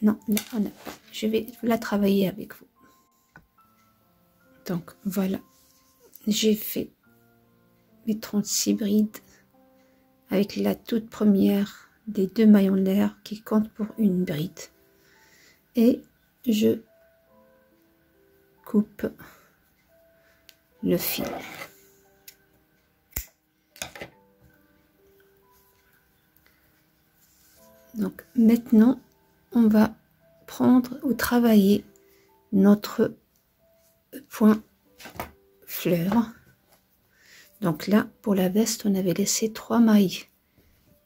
Non, là, on n'a pas. Je vais la travailler avec vous. Donc, voilà. J'ai fait mes 36 brides avec la toute première des 2 maillons d'air qui compte pour une bride. Et je coupe le fil. Donc maintenant, on va prendre ou travailler notre point fleur. Donc là, pour la veste, on avait laissé 3 mailles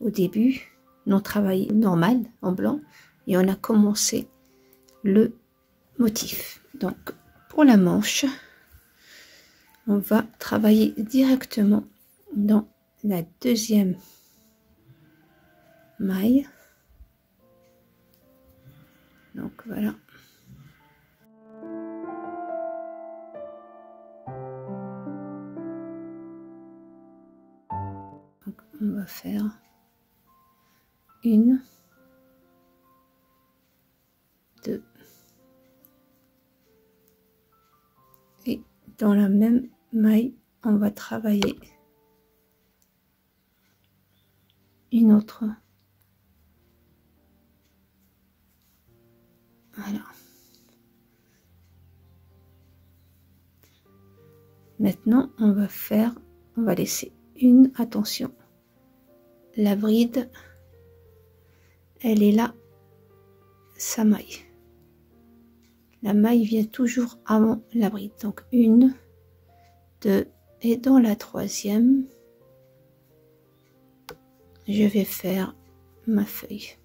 au début, non travaillé normal en blanc, et on a commencé le motif. Donc pour la manche, on va travailler directement dans la 2e maille. Donc voilà. Donc on va faire 1, 2 et dans la même maille, on va travailler une autre. Voilà. Maintenant, on va laisser une, attention, la bride, elle est là, sa maille. La maille vient toujours avant la bride. Donc 1, 2 et dans la 3e, je vais faire ma feuille.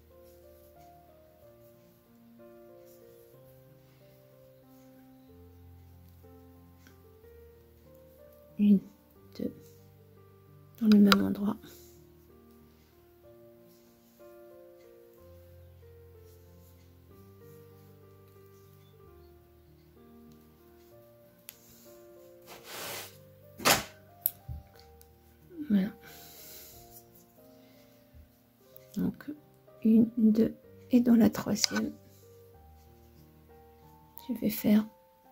Une, 2, dans le même endroit. Voilà. Donc 1, 2 et dans la 3e, je vais faire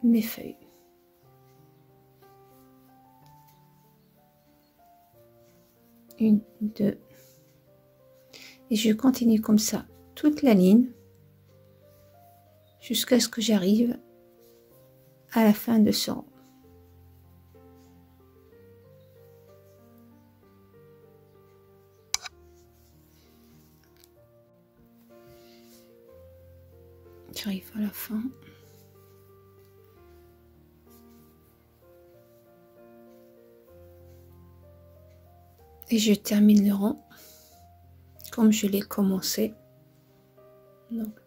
mes feuilles. 1, 2 et je continue comme ça toute la ligne jusqu'à ce que j'arrive à la fin de ce rang. J'arrive à la fin. Et je termine le rang comme je l'ai commencé. Donc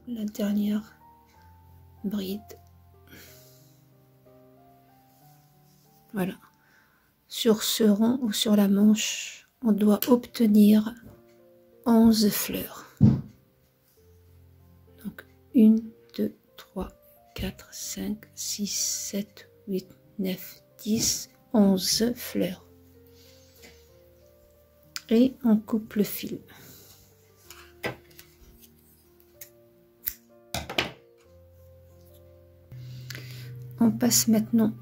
la dernière bride. Voilà. Sur ce rang ou sur la manche, on doit obtenir 11 fleurs. Donc 1, 2, 3, 4, 5, 6, 7, 8, 9, 10, 11 fleurs. Et on coupe le fil. On passe maintenant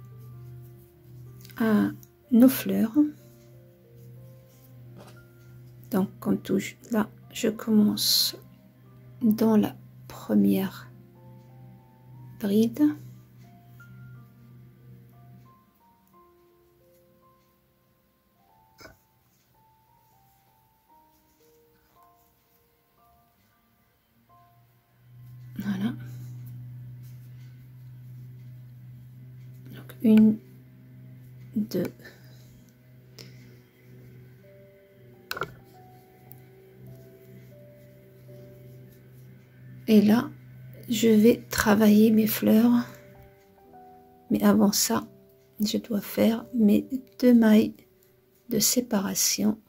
à nos fleurs. Donc comme toujours, là je commence dans la première bride. Voilà. Donc 1, 2. Et là, je vais travailler mes fleurs. Mais avant ça, je dois faire mes 2 mailles de séparation.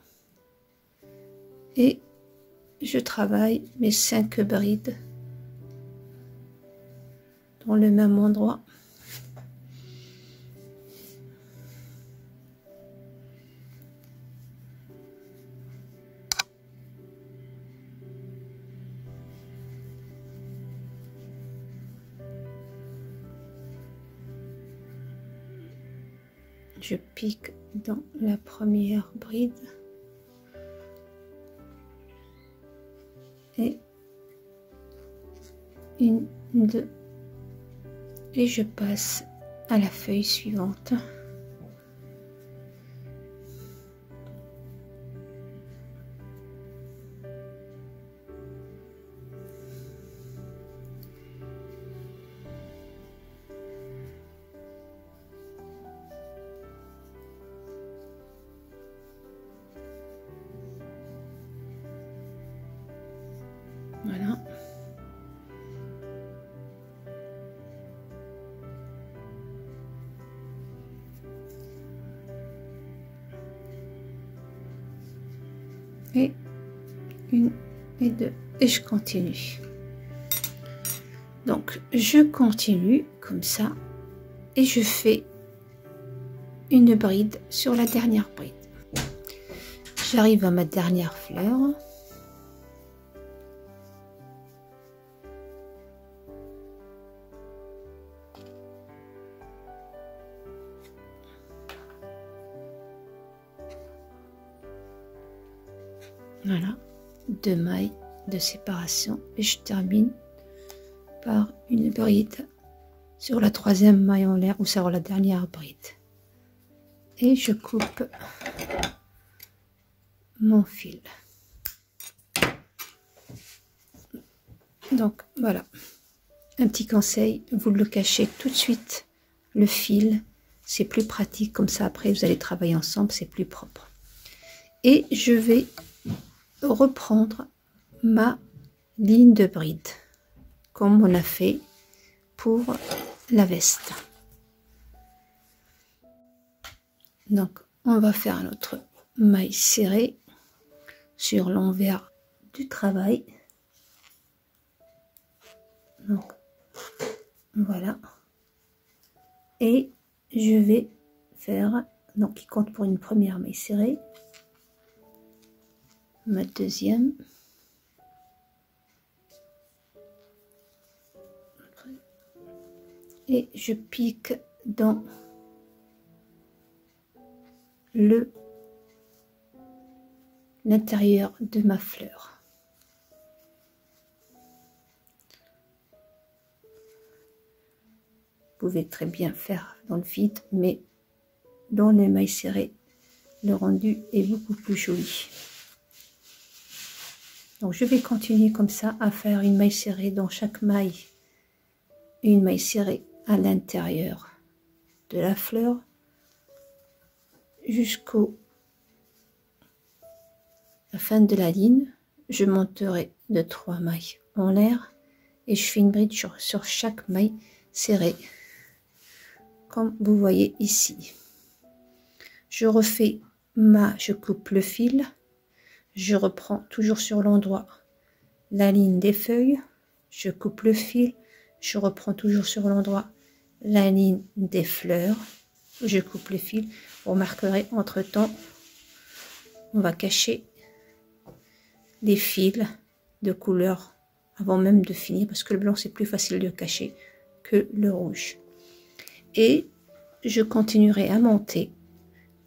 Et je travaille mes 5 brides dans le même endroit. je pique dans la première bride et une, deux, et je passe à la feuille suivante. Voilà. Et une et deux, et je continue. Donc je continue comme ça et je fais une bride sur la dernière bride. J'arrive à ma dernière fleur. Voilà, 2 mailles de séparation et je termine par une bride sur la 3e maille en l'air ou sur la dernière bride. Et je coupe mon fil. Donc voilà, un petit conseil, vous le cachez tout de suite, le fil, c'est plus pratique, comme ça après vous allez travailler ensemble, c'est plus propre. Et je vais reprendre ma ligne de bride comme on a fait pour la veste. Donc on va faire notre maille serrée sur l'envers du travail. Donc voilà, et je vais faire, donc qui compte pour une première maille serrée, ma deuxième, et je pique dans l'intérieur de ma fleur. Vous pouvez très bien faire dans le vide, mais dans les mailles serrées, le rendu est beaucoup plus joli. Donc je vais continuer comme ça à faire une maille serrée dans chaque maille et une maille serrée à l'intérieur de la fleur jusqu'au la fin de la ligne. Je monterai de 3 mailles en l'air et je fais une bride sur chaque maille serrée comme vous voyez ici. Je refais je coupe le fil, je reprends toujours sur l'endroit la ligne des feuilles, je coupe le fil, je reprends toujours sur l'endroit la ligne des fleurs, je coupe le fil. Vous remarquerez entre temps on va cacher les fils de couleur avant même de finir, parce que le blanc c'est plus facile de cacher que le rouge. Et je continuerai à monter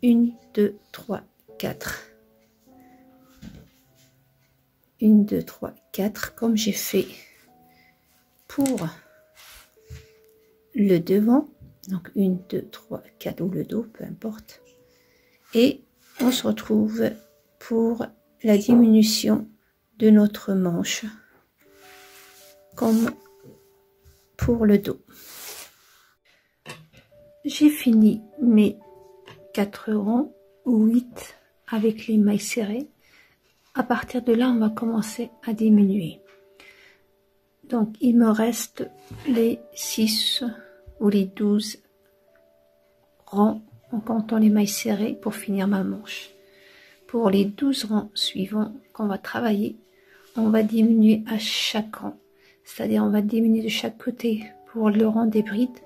1, 2, 3, 4. 1, 2, 3, 4, comme j'ai fait pour le devant. Donc 1, 2, 3, 4, ou le dos, peu importe. Et on se retrouve pour la diminution de notre manche, comme pour le dos. J'ai fini mes 4 rangs ou 8 avec les mailles serrées. À partir de là, on va commencer à diminuer. Donc, il me reste les 6 ou les 12 rangs en comptant les mailles serrées pour finir ma manche. Pour les 12 rangs suivants qu'on va travailler, on va diminuer à chaque rang. C'est-à-dire, on va diminuer de chaque côté pour le rang des brides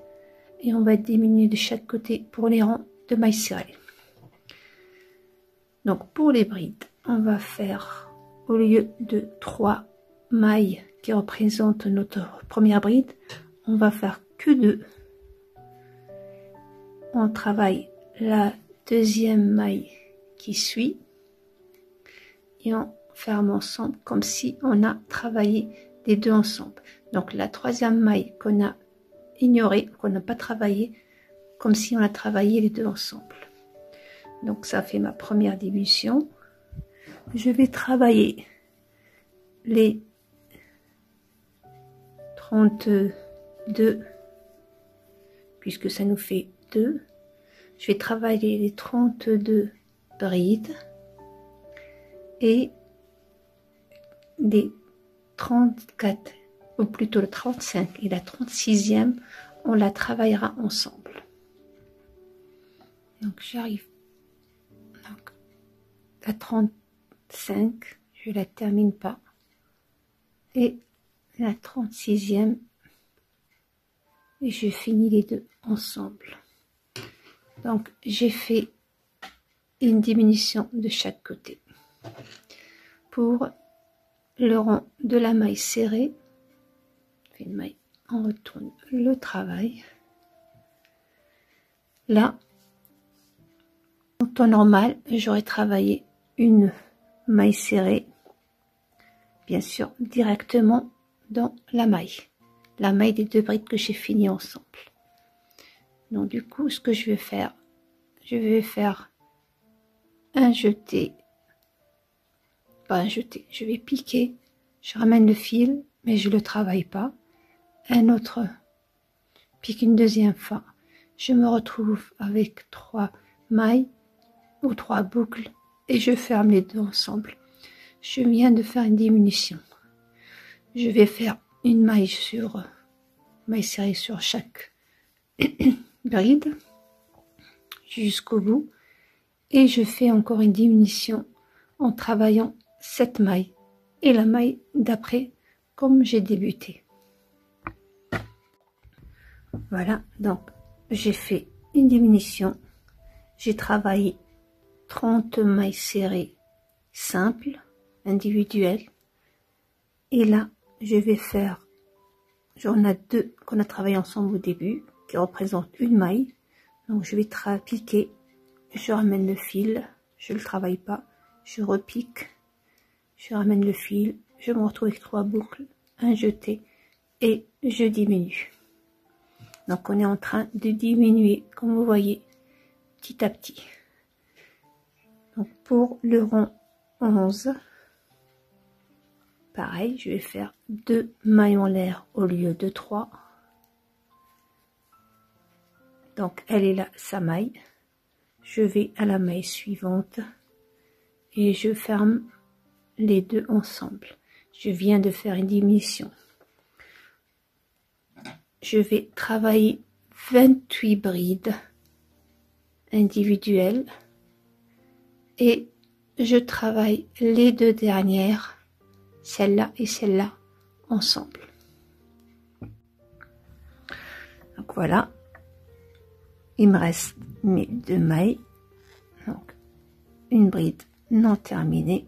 et on va diminuer de chaque côté pour les rangs de mailles serrées. Donc, pour les brides, on va faire, au lieu de 3 mailles qui représentent notre première bride, on va faire que 2. On travaille la deuxième maille qui suit et on ferme ensemble comme si on a travaillé les deux ensemble. Donc la troisième maille qu'on a ignorée, qu'on n'a pas travaillé, comme si on a travaillé les deux ensemble. Donc ça fait ma première diminution. Je vais travailler les 32, puisque ça nous fait 2. Je vais travailler les 32 brides et les 34, ou plutôt le 35 et la 36e, on la travaillera ensemble. Donc j'arrive donc à 35, je la termine pas, et la 36e, et je finis les deux ensemble. Donc j'ai fait une diminution de chaque côté. Pour le rond de la maille serrée, une maille, on retourne le travail. Là, en temps normal, j'aurais travaillé une maille serrée, bien sûr, directement dans la maille des deux brides que j'ai fini ensemble. Donc du coup, ce que je vais faire un jeté, pas un jeté, je vais piquer, je ramène le fil, mais je le travaille pas. Un autre pique une deuxième fois, je me retrouve avec 3 mailles ou 3 boucles et je ferme les deux ensemble. Je viens de faire une diminution. Je vais faire une maille serrée sur chaque bride jusqu'au bout et je fais encore une diminution en travaillant cette maille et la maille d'après comme j'ai débuté. Voilà, donc j'ai fait une diminution, j'ai travaillé 30 mailles serrées simples, individuelles, et là je vais faire, j'en ai 2 qu'on a travaillé ensemble au début qui représentent une maille, donc je vais piquer, je ramène le fil, je le travaille pas, je repique, je ramène le fil, je me retrouve avec 3 boucles, un jeté et je diminue. Donc on est en train de diminuer, comme vous voyez, petit à petit. Donc pour le rond 11, pareil, je vais faire 2 mailles en l'air au lieu de 3. Donc elle est là, sa maille. Je vais à la maille suivante et je ferme les deux ensemble. Je viens de faire une diminution. Je vais travailler 28 brides individuelles et je travaille les deux dernières, celle-là et celle-là, ensemble. Donc voilà, il me reste mes 2 mailles, donc une bride non terminée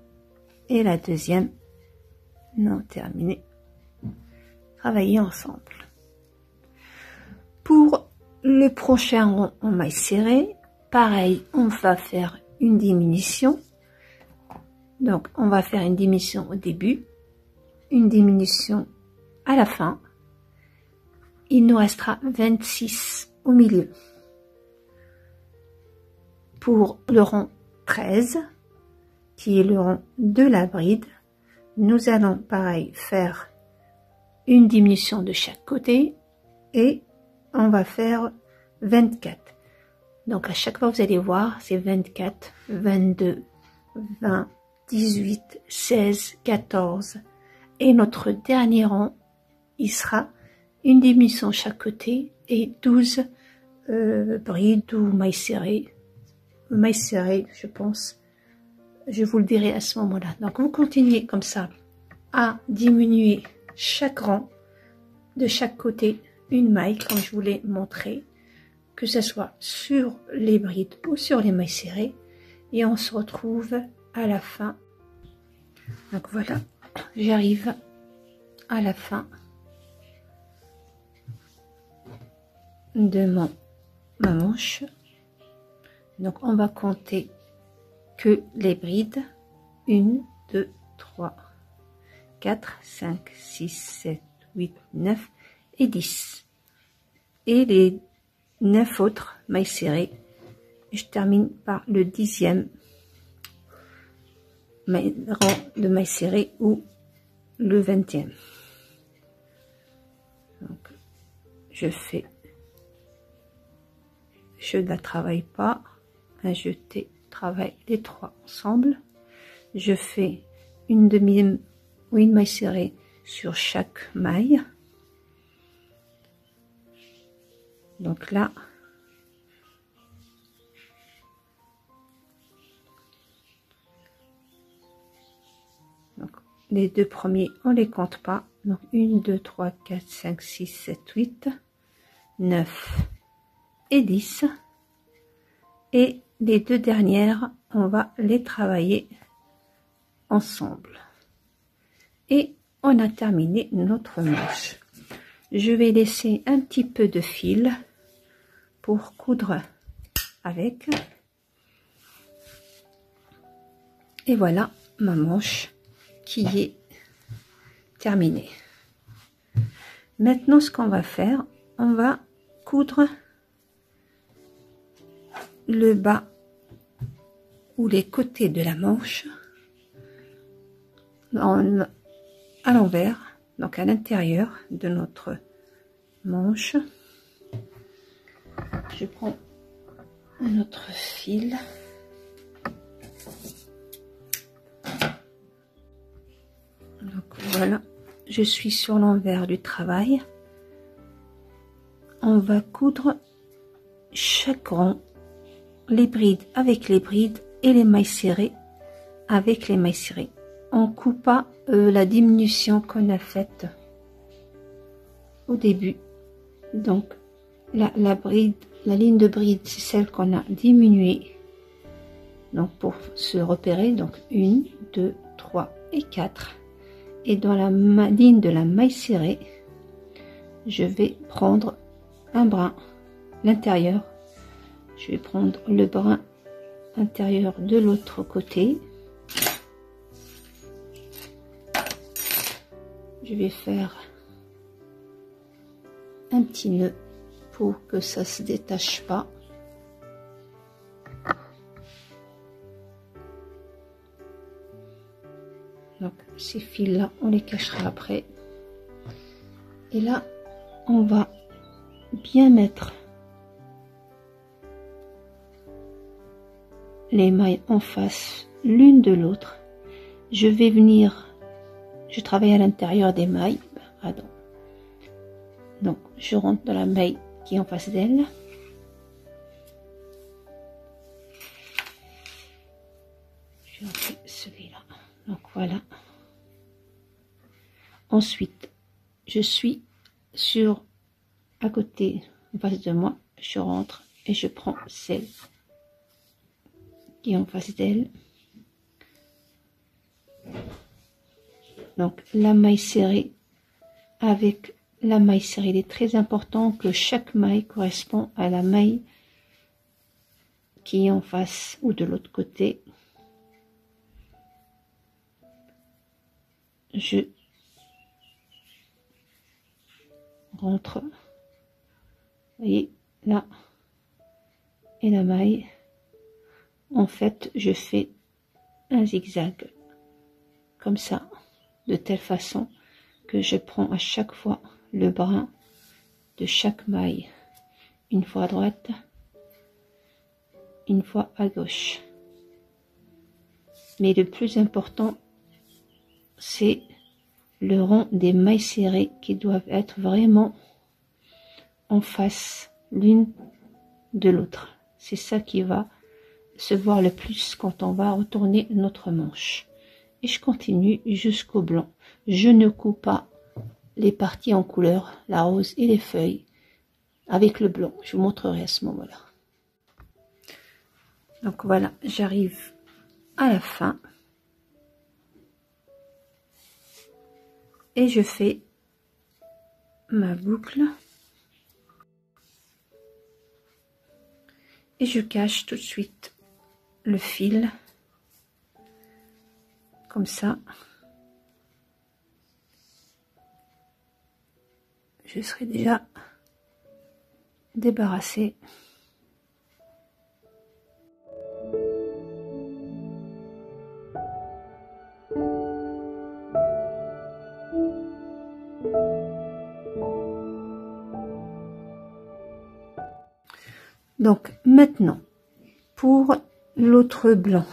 et la deuxième non terminée. Travailler ensemble. Pour le prochain rond en maille serrée, pareil, on va faire une diminution. Donc on va faire une diminution au début, une diminution à la fin. Il nous restera 26 au milieu. Pour le rond 13, qui est le rond de la bride, nous allons pareil faire une diminution de chaque côté et on va faire 24. Donc à chaque fois vous allez voir, c'est 24, 22, 20, 18, 16, 14. Et notre dernier rang, il sera une diminution chaque côté et 12 brides ou mailles serrées. Mailles serrées, je pense. Je vous le dirai à ce moment-là. Donc vous continuez comme ça à diminuer chaque rang de chaque côté une maille, comme je vous l'ai montré, que ce soit sur les brides ou sur les mailles serrées, et on se retrouve à la fin. Donc voilà, j'arrive à la fin de ma manche. Donc on va compter que les brides. 1, 2, 3, 4, 5, 6, 7, 8, 9 et 10. Et les 9 autres mailles serrées, je termine par le 10e rang de mailles serrées ou le 20e. Donc, je ne la travaille pas, un jeté, travaille les 3 ensemble. Je fais une demi ou une maille serrée sur chaque maille. Donc là, donc les 2 premiers, on les compte pas. Donc 1, 2, 3, 4, 5, 6, 7, 8, 9 et 10. Et les 2 dernières, on va les travailler ensemble. Et on a terminé notre manche. Je vais laisser un petit peu de fil pour coudre avec. Et voilà ma manche qui est terminée. Maintenant, ce qu'on va faire, on va coudre le bas ou les côtés de la manche à l'envers, donc à l'intérieur de notre manche. Je prends un autre fil. Donc voilà, je suis sur l'envers du travail. On va coudre chaque rang, les brides avec les brides et les mailles serrées avec les mailles serrées. On coupe pas la diminution qu'on a faite au début. Donc la bride, la ligne de bride, c'est celle qu'on a diminuée. Donc pour se repérer, donc 1, 2, 3 et 4. Et dans la ligne de la maille serrée, je vais prendre un brin, l'intérieur. Je vais prendre le brin intérieur de l'autre côté. Je vais faire un petit nœud pour que ça se détache pas. Donc ces fils là, on les cachera après. Et là, on va bien mettre les mailles en face l'une de l'autre. Je vais venir, je travaille à l'intérieur des mailles, pardon. Donc je rentre dans la maille qui est en face d'elle. Je fais celui-là. Donc voilà. Ensuite, je suis sur à côté, en face de moi, je rentre et je prends celle qui est en face d'elle. Donc la maille serrée avec la maille serrée, il est très important que chaque maille correspond à la maille qui est en face ou de l'autre côté. Je rentre, vous voyez là, et la maille, en fait je fais un zigzag comme ça, de telle façon que je prends à chaque fois le brin de chaque maille, une fois à droite, une fois à gauche. Mais le plus important, c'est le rang des mailles serrées qui doivent être vraiment en face l'une de l'autre. C'est ça qui va se voir le plus quand on va retourner notre manche. Et je continue jusqu'au blanc. Je ne coupe pas les parties en couleur, la rose et les feuilles, avec le blanc. Je vous montrerai à ce moment-là. Donc voilà, j'arrive à la fin. Et je fais ma boucle. et je cache tout de suite le fil comme ça. Je serai déjà débarrassée. Donc maintenant, pour l'autre blanc,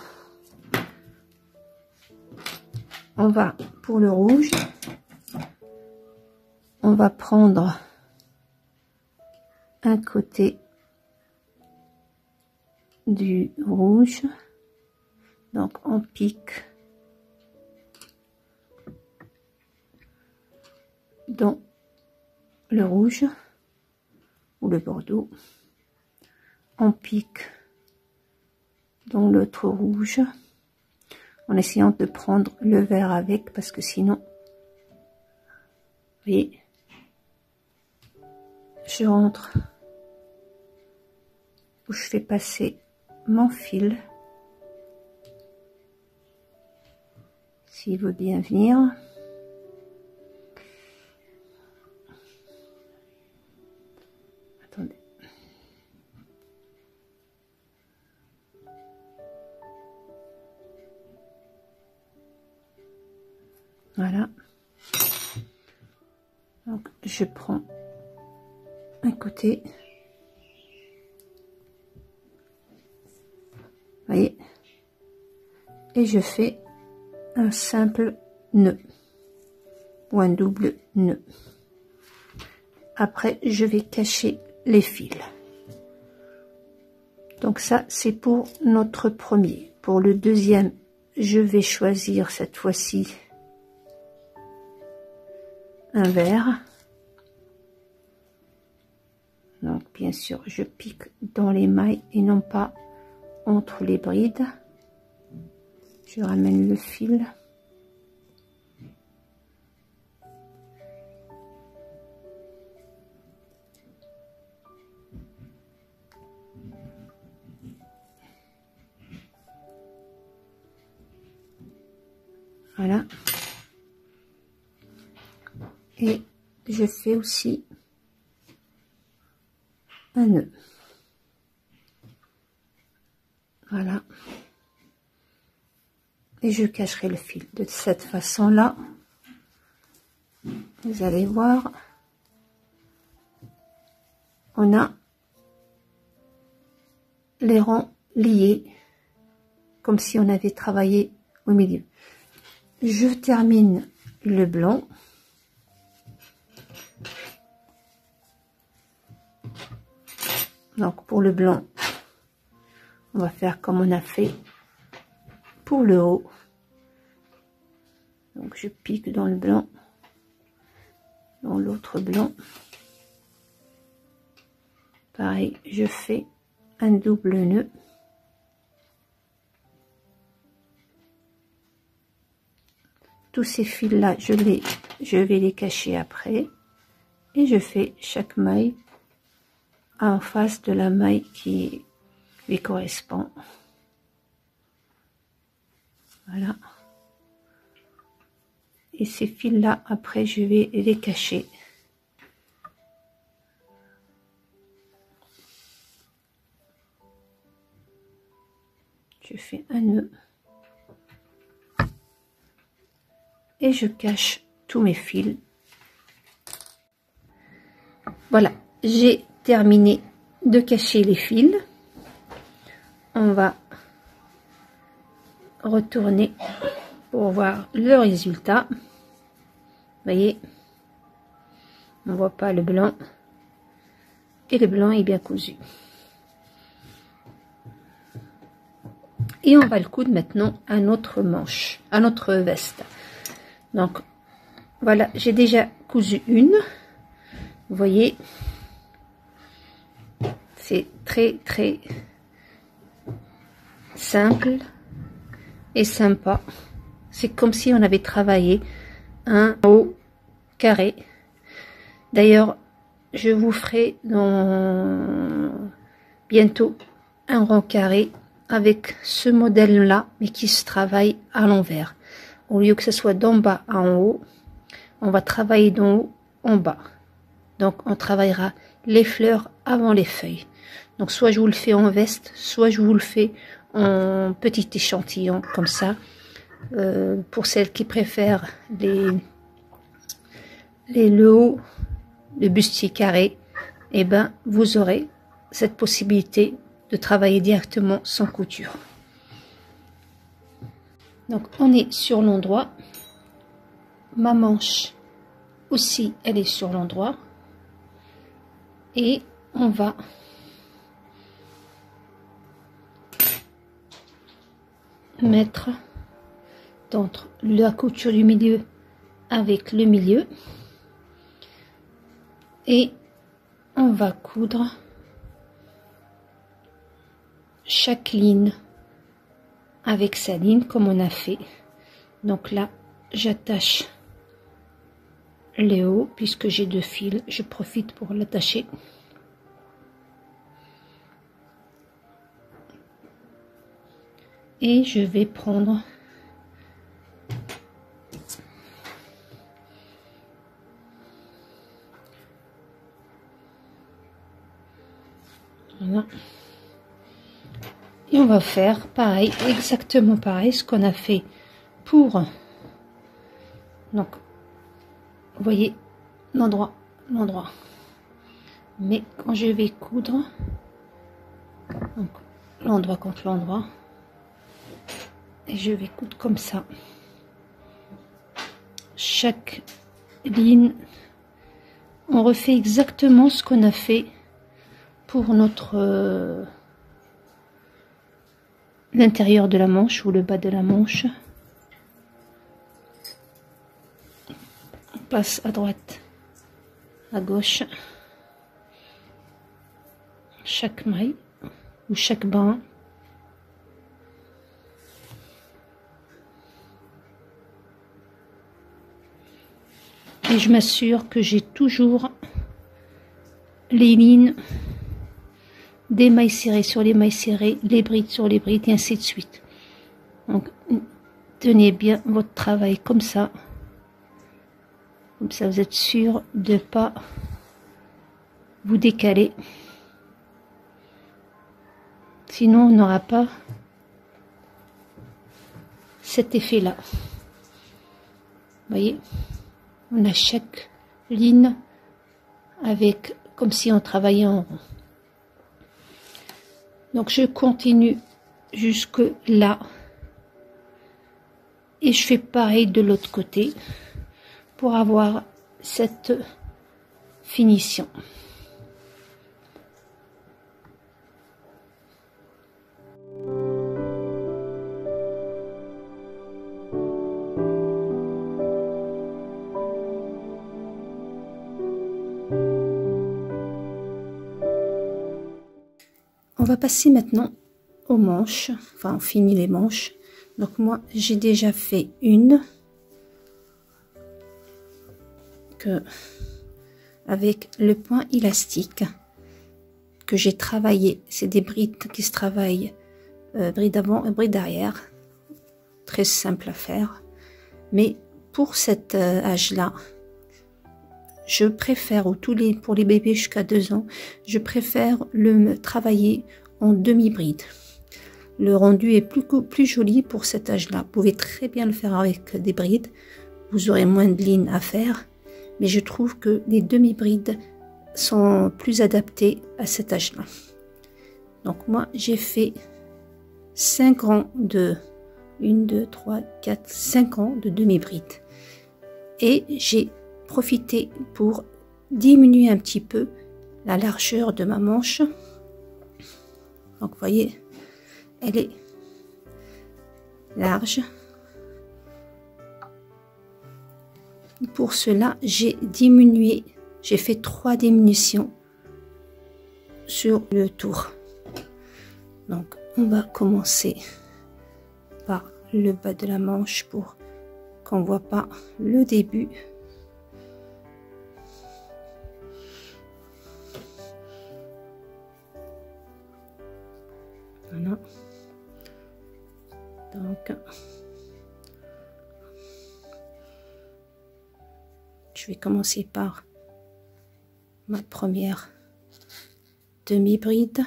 on va, pour le rouge, on va prendre un côté du rouge, donc on pique dans le rouge ou le bordeaux, on pique dans l'autre rouge, en essayant de prendre le vert avec, parce que sinon, vous voyez, je rentre où je fais passer mon fil, s'il veut bien venir. Attendez. Voilà. Donc je prends un côté. Voyez, et je fais un simple nœud ou un double nœud. Après je vais cacher les fils. Donc ça c'est pour notre premier. Pour le deuxième, je vais choisir cette fois-ci un vert. Donc bien sûr je pique dans les mailles et non pas entre les brides. Je ramène le fil. Voilà. Et je fais aussi un nœud. Voilà. Et je cacherai le fil de cette façon-là. Vous allez voir, on a les rangs liés, comme si on avait travaillé au milieu. Je termine le blanc. Donc pour le blanc, on va faire comme on a fait pour le haut. Donc je pique dans le blanc, dans l'autre blanc. Pareil, je fais un double nœud. Tous ces fils là, je vais les cacher après. Et je fais chaque maille en face de la maille qui lui correspond. Voilà. Et ces fils là, après je vais les cacher. Je fais un nœud. Et je cache tous mes fils. Voilà, j'ai terminé de cacher les fils. On va retourner pour voir le résultat. Vous voyez, on voit pas le blanc. Et le blanc est bien cousu. Et on va le coudre maintenant à notre manche, à notre veste. Donc, voilà, j'ai déjà cousu une. Vous voyez, c'est très simple et sympa. C'est comme si on avait travaillé un haut carré. D'ailleurs, je vous ferai bientôt un rond carré avec ce modèle là, mais qui se travaille à l'envers. Au lieu que ce soit d'en bas à en haut, on va travailler d'en haut en bas. Donc on travaillera les fleurs avant les feuilles. Donc soit je vous le fais en veste, soit je vous le fais en petit échantillon comme ça. Pour celles qui préfèrent le haut, le bustier carré, et ben vous aurez cette possibilité de travailler directement sans couture. Donc on est sur l'endroit, ma manche aussi elle est sur l'endroit, et on va mettre entre la couture du milieu avec le milieu, et on va coudre chaque ligne avec sa ligne comme on a fait. Donc là j'attache les hauts puisque j'ai 2 fils, je profite pour l'attacher. Et je vais prendre voilà. Et on va faire pareil, exactement pareil, ce qu'on a fait pour, donc vous voyez l'endroit, mais quand je vais coudre, donc l'endroit contre l'endroit, et je vais coudre comme ça chaque ligne. On refait exactement ce qu'on a fait pour notre l'intérieur de la manche ou le bas de la manche. On passe à droite, à gauche, chaque maille ou chaque brin. Et je m'assure que j'ai toujours les lignes des mailles serrées sur les mailles serrées, les brides sur les brides, et ainsi de suite. Donc tenez bien votre travail comme ça vous êtes sûr de ne pas vous décaler, sinon on n'aura pas cet effet là. Vous voyez, on a chaque ligne avec comme si on travaillait en rond. Donc je continue jusque là et je fais pareil de l'autre côté pour avoir cette finition. On va passer maintenant aux manches, enfin on finit les manches. Donc moi j'ai déjà fait une que avec le point élastique que j'ai travaillé. C'est des brides qui se travaillent bride avant et bride arrière, très simple à faire. Mais pour cet âge là, je préfère, pour les bébés jusqu'à 2 ans, je préfère le travailler en demi-bride. Le rendu est plus joli pour cet âge-là. Vous pouvez très bien le faire avec des brides. Vous aurez moins de lignes à faire. Mais je trouve que les demi-brides sont plus adaptées à cet âge-là. Donc moi, j'ai fait 5 rangs de 1, 2, 3, 4, 5 rangs de demi-bride. Et j'ai profiter pour diminuer un petit peu la largeur de ma manche. Donc vous voyez, elle est large. Pour cela, j'ai diminué, j'ai fait 3 diminutions sur le tour. Donc on va commencer par le bas de la manche pour qu'on voit pas le début. Voilà. Donc, je vais commencer par ma première demi-bride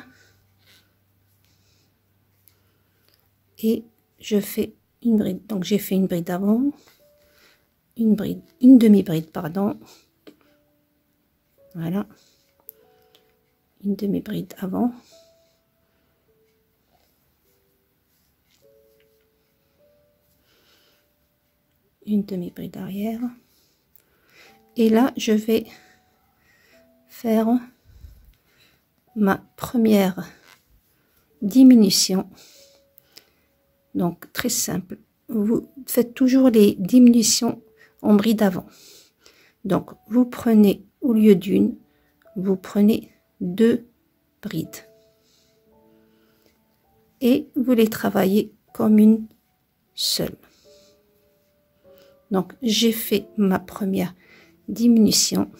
et je fais une bride. Donc j'ai fait une bride avant, une demi-bride, pardon. Voilà, une demi-bride avant, une demi-bride arrière, et là je vais faire ma première diminution. Donc très simple, vous faites toujours les diminutions en bride avant. Donc vous prenez, au lieu d'une, vous prenez 2 brides et vous les travaillez comme une seule. Donc j'ai fait ma première diminution.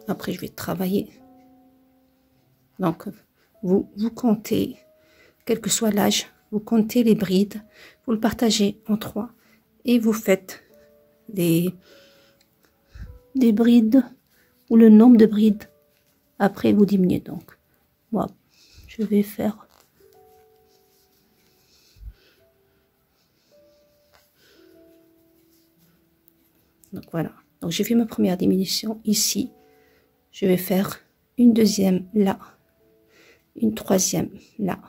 Après je vais travailler. Donc vous comptez, quel que soit l'âge, vous comptez les brides, vous le partagez en 3 et vous faites des brides ou le nombre de brides. Après vous diminuez. Donc moi je vais faire donc voilà. Donc j'ai fait ma première diminution ici. Je vais faire une deuxième là, une troisième là.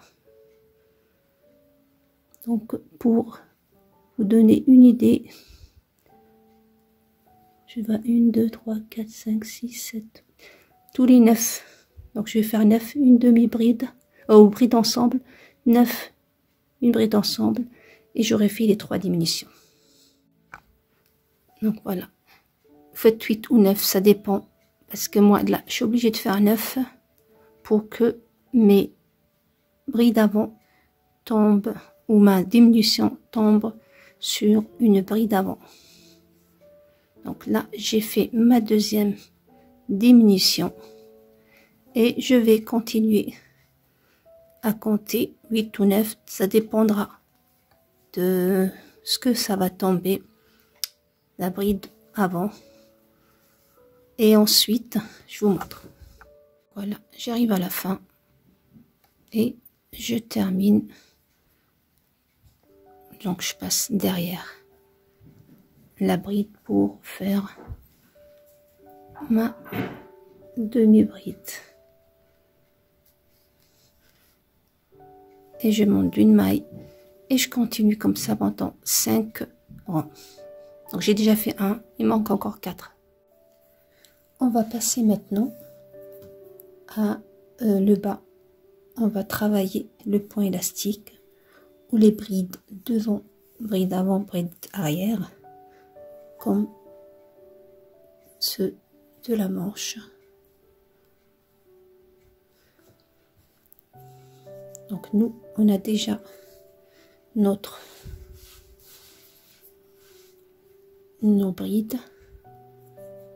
Donc pour vous donner une idée, je vais 1, 2, 3, 4, 5, 6, 7, tous les 9. Donc je vais faire 9, une demi-bride, ou bride ensemble, 9, une bride ensemble, et j'aurai fait les 3 diminutions. Donc voilà, vous faites 8 ou 9, ça dépend, parce que moi là, je suis obligée de faire 9 pour que mes brides avant tombent, ou ma diminution tombe sur une bride avant. Donc là, j'ai fait ma deuxième diminution et je vais continuer à compter 8 ou 9, ça dépendra de ce que ça va tomber, la bride avant. Et ensuite, je vous montre. Voilà, j'arrive à la fin et je termine. Donc je passe derrière la bride pour faire ma demi-bride. Et je monte d'une maille et je continue comme ça pendant 5 rangs. Donc j'ai déjà fait un, il manque encore 4. On va passer maintenant à le bas. On va travailler le point élastique ou les brides devant, bride avant, bride arrière, comme ceux de la manche. Donc nous, on a déjà nos brides.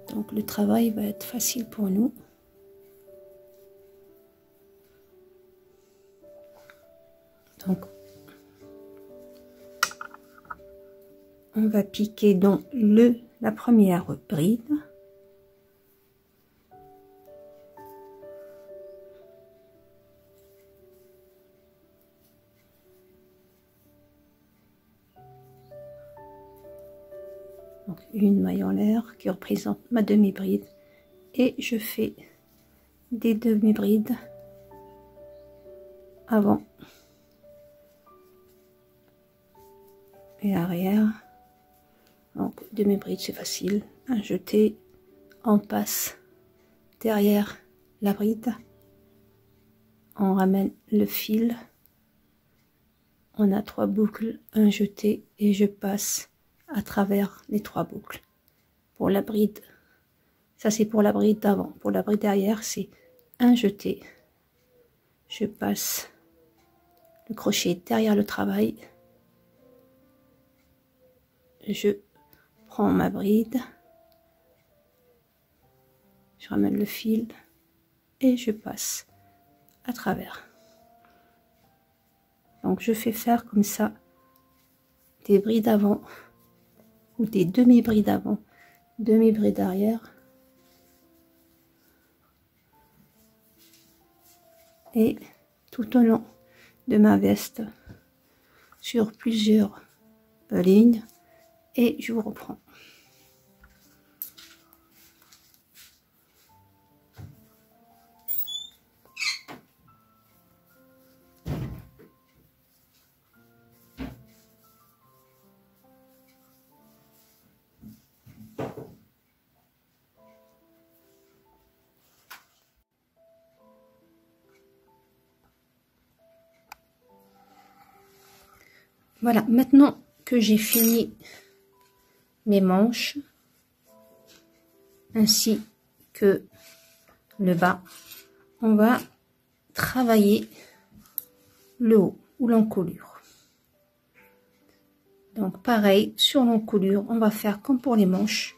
Donc le travail va être facile pour nous. Donc on va piquer dans la première bride. Donc une maille en l'air qui représente ma demi-bride et je fais des demi-brides avant et arrière. Donc demi-bride, c'est facile, un jeté, on passe derrière la bride, on ramène le fil, on a 3 boucles, un jeté et je passe à travers les 3 boucles. Pour la bride, ça c'est pour la bride d'avant. Pour la bride derrière, c'est un jeté, je passe le crochet derrière le travail, je prends ma bride, je ramène le fil et je passe à travers. Donc je fais faire comme ça des brides avant ou des demi-brides avant, demi-brides arrière. Et tout au long de ma veste sur plusieurs lignes, et je vous reprends. Voilà, maintenant que j'ai fini mes manches, ainsi que le bas, on va travailler le haut ou l'encolure. Donc pareil, sur l'encolure, on va faire comme pour les manches,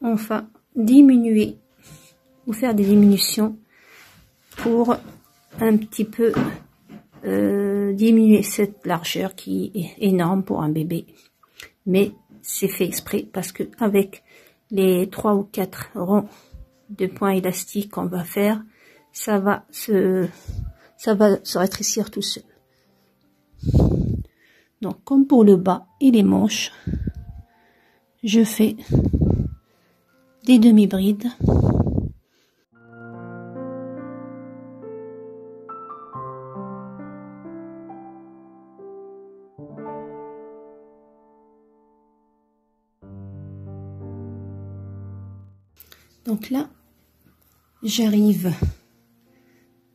on va diminuer ou faire des diminutions pour un petit peu diminuer cette largeur qui est énorme pour un bébé, mais c'est fait exprès parce que avec les 3 ou 4 ronds de points élastiques qu'on va faire, ça va se rétrécir tout seul. Donc comme pour le bas et les manches, je fais des demi-brides. Donc là, j'arrive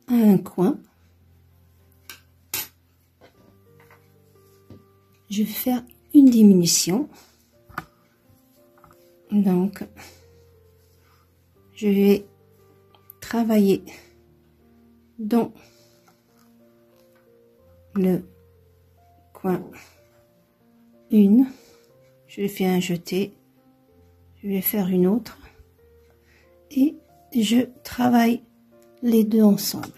à un coin. Je vais faire une diminution. Donc, je vais travailler dans le coin une. Je vais faire un jeté. Je vais faire une autre. Et je travaille les deux ensemble.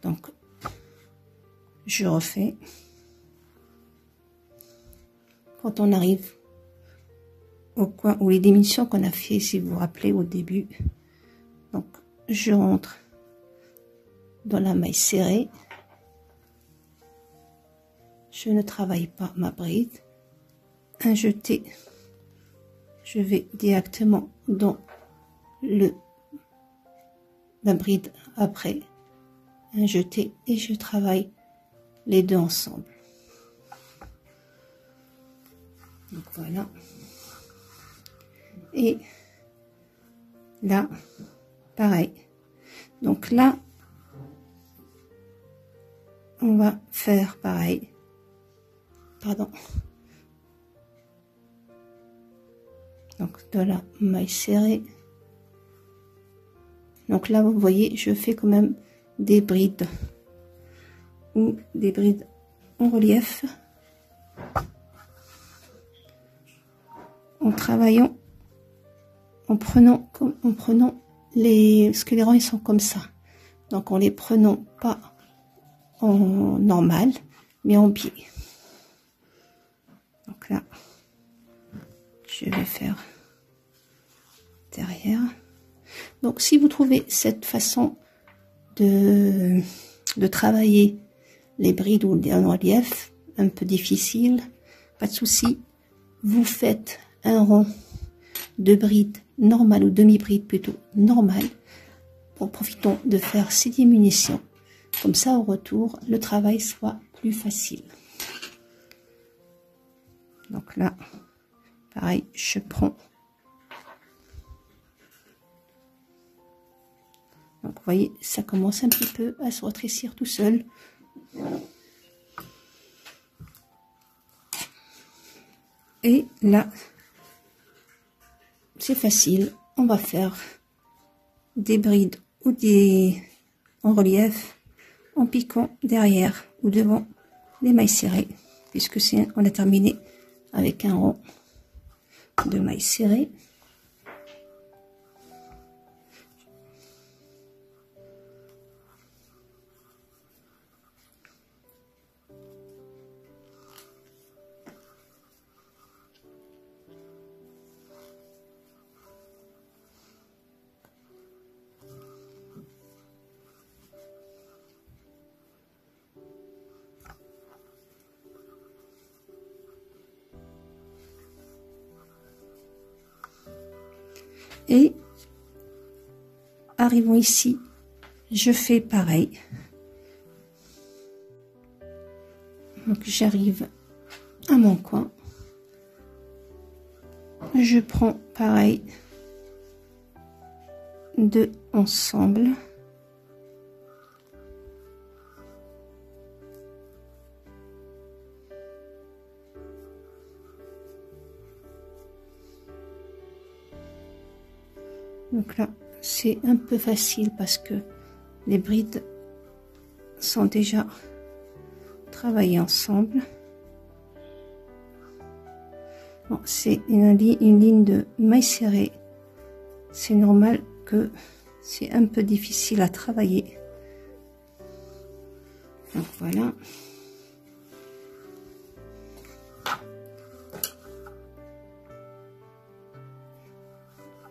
Donc, je refais. Quand on arrive au coin où les diminutions qu'on a fait, si vous vous rappelez au début, donc je rentre dans la maille serrée. Je ne travaille pas ma bride. Un jeté, je vais directement dans la bride après, un jeté, et je travaille les deux ensemble. Donc voilà. Et là, pareil. Donc là, on va faire pareil. Pardon. Donc de la maille serrée. Donc là, vous voyez, je fais quand même des brides ou des brides en relief en travaillant, en prenant les, parce que les rangs ils sont comme ça. Donc en les prenant pas en normal, mais en biais. Donc là, je vais faire derrière. Donc si vous trouvez cette façon de travailler les brides ou les en relief un peu difficile, pas de souci, vous faites un rond de bride normale ou demi-bride plutôt normale. En profitant de faire ces diminutions, comme ça au retour le travail soit plus facile. Donc là, pareil, je prends. Donc vous voyez, ça commence un petit peu à se rétrécir tout seul. Et là, c'est facile, on va faire des brides ou des en relief en piquant derrière ou devant les mailles serrées, puisque on a terminé avec un rond de mailles serrées. Et arrivons ici, je fais pareil. Donc j'arrive à mon coin, je prends pareil 2 ensemble. Donc là, c'est un peu facile parce que les brides sont déjà travaillées ensemble. Bon, c'est une ligne de maille serrée. C'est normal que c'est un peu difficile à travailler. Donc voilà.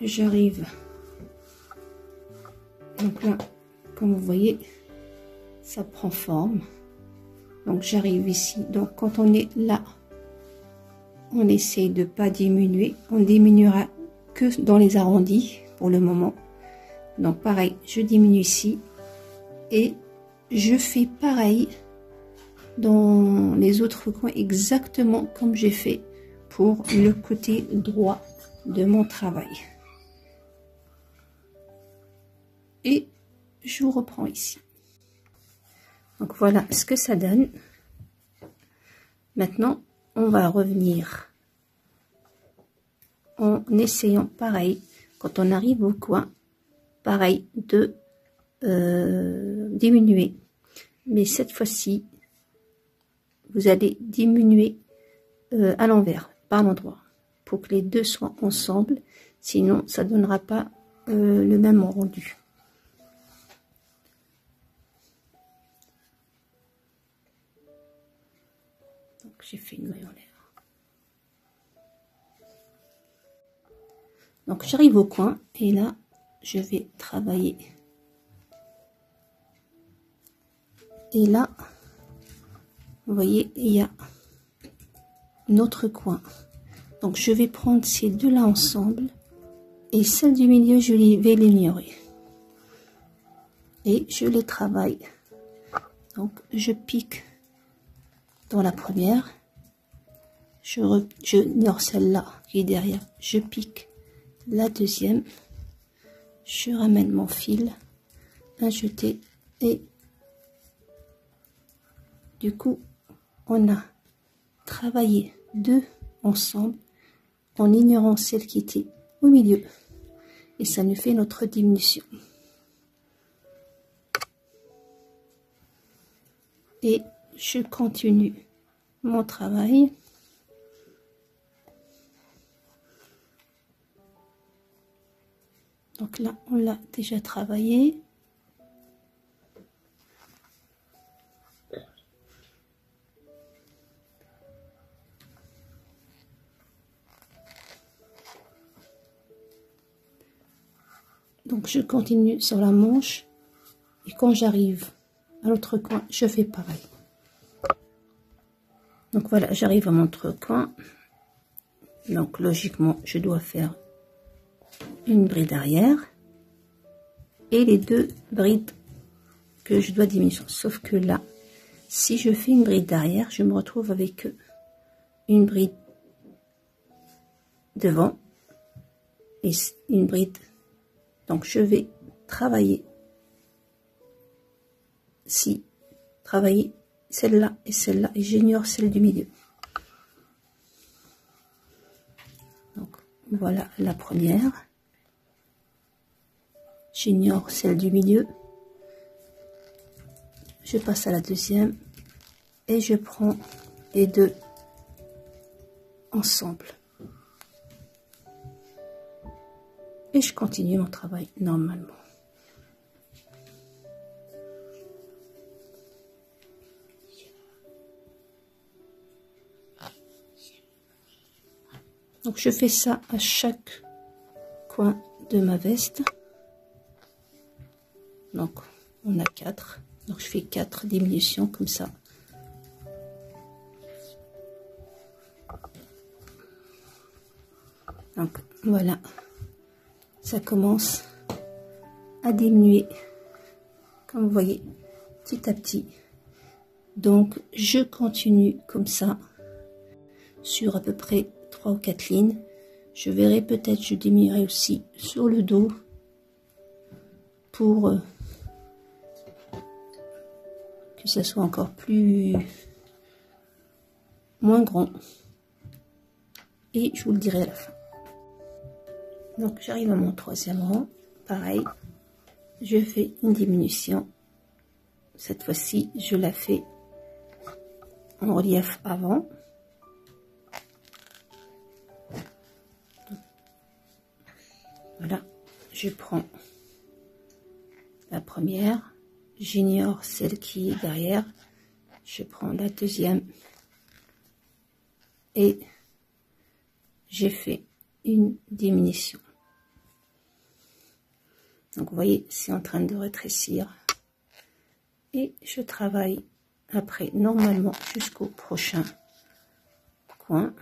J'arrive. Donc là, comme vous voyez, ça prend forme. Donc j'arrive ici. Donc quand on est là, on essaye de pas diminuer. On diminuera que dans les arrondis pour le moment. Donc pareil, je diminue ici et je fais pareil dans les autres coins, exactement comme j'ai fait pour le côté droit de mon travail. Et je vous reprends ici. Donc voilà ce que ça donne. Maintenant, on va revenir en essayant pareil, quand on arrive au coin, pareil, de diminuer. Mais cette fois-ci, vous allez diminuer à l'envers, pas à l'endroit, pour que les deux soient ensemble. Sinon, ça ne donnera pas le même rendu. J'ai fait une maille en l'air. Donc j'arrive au coin et là je vais travailler. Et là, vous voyez, il y a notre coin. Donc je vais prendre ces deux là ensemble et celle du milieu je vais l'ignorer. Et je les travaille. Donc je pique dans la première. Je ignore celle-là qui est derrière. Je pique la deuxième. Je ramène mon fil, un jeté et du coup, on a travaillé deux ensemble en ignorant celle qui était au milieu. Et ça nous fait notre diminution. Et je continue mon travail. Donc là, on l'a déjà travaillé. Donc je continue sur la manche. Et quand j'arrive à l'autre coin, je fais pareil. Donc voilà, j'arrive à mon autre coin. Donc logiquement, je dois faire une bride arrière et les deux brides que je dois diminuer. Sauf que là, si je fais une bride d'arrière, je me retrouve avec une bride devant et une bride. Donc je vais travailler travailler celle-là et celle-là et j'ignore celle du milieu. Donc voilà la première. J'ignore celle du milieu. Je passe à la deuxième et je prends les deux ensemble. Et je continue mon travail normalement. Donc je fais ça à chaque coin de ma veste. Donc on a 4. Donc je fais 4 diminutions comme ça. Donc voilà ça commence à diminuer, comme vous voyez, petit à petit. Donc je continue comme ça sur à peu près 3 ou 4 lignes. Je verrai, peut-être je diminuerai aussi sur le dos pour que ça soit encore moins grand, et je vous le dirai à la fin. Donc j'arrive à mon 3e rang, pareil, je fais une diminution. Cette fois-ci je la fais en relief avant. Voilà, je prends la première, j'ignore celle qui est derrière, je prends la deuxième et j'ai fait une diminution. Donc vous voyez, c'est en train de rétrécir et je travaille après normalement jusqu'au prochain coin.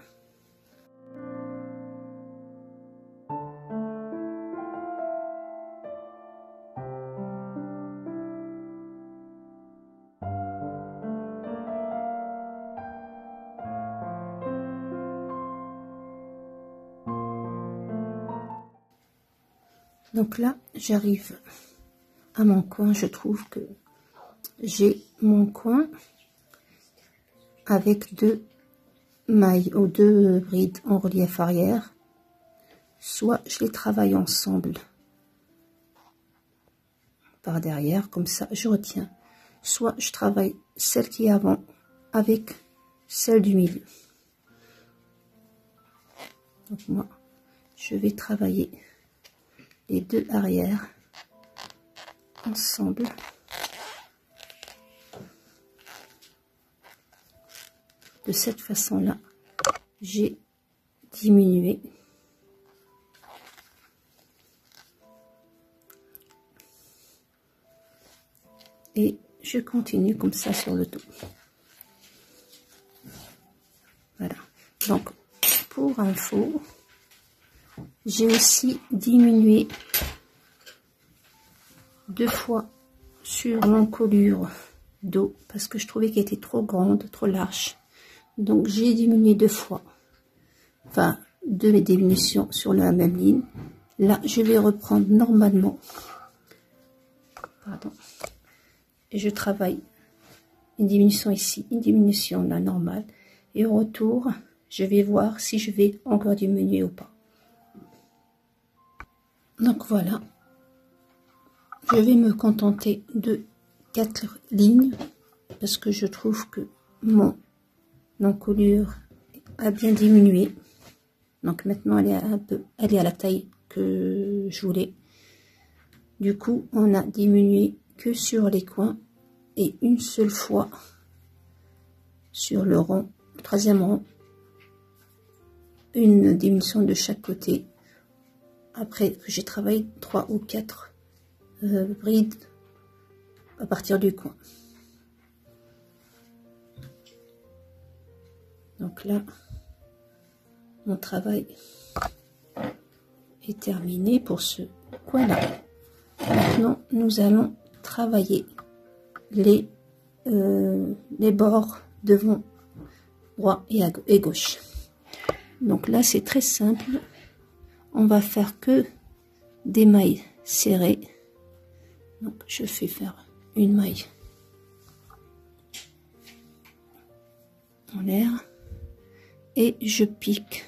Donc là, j'arrive à mon coin. Je trouve que j'ai mon coin avec 2 mailles ou 2 brides en relief arrière. Soit je les travaille ensemble par derrière, comme ça je retiens. Soit je travaille celle qui est avant avec celle du milieu. Donc moi, je vais travailler les 2 arrières ensemble. De cette façon-là, j'ai diminué. Et je continue comme ça sur le dos. Voilà. Donc, pour info, j'ai aussi diminué 2 fois sur l'encolure dos parce que je trouvais qu'elle était trop grande, trop large. Donc j'ai diminué 2 fois, enfin 2 diminutions sur la même ligne. Là je vais reprendre normalement, pardon, et je travaille une diminution ici, une diminution là normale, et au retour je vais voir si je vais encore diminuer ou pas. Donc voilà, je vais me contenter de 4 lignes parce que je trouve que mon encolure a bien diminué. Donc maintenant elle est à la taille que je voulais. Du coup on a diminué que sur les coins et une seule fois sur le rang, le 3e rang, une diminution de chaque côté. Après que j'ai travaillé 3 ou 4 brides à partir du coin. Donc là, mon travail est terminé pour ce coin-là. Maintenant, nous allons travailler les bords devant, droit et gauche. Donc là, c'est très simple. On va faire que des mailles serrées. Donc, je fais faire une maille en l'air. Et je pique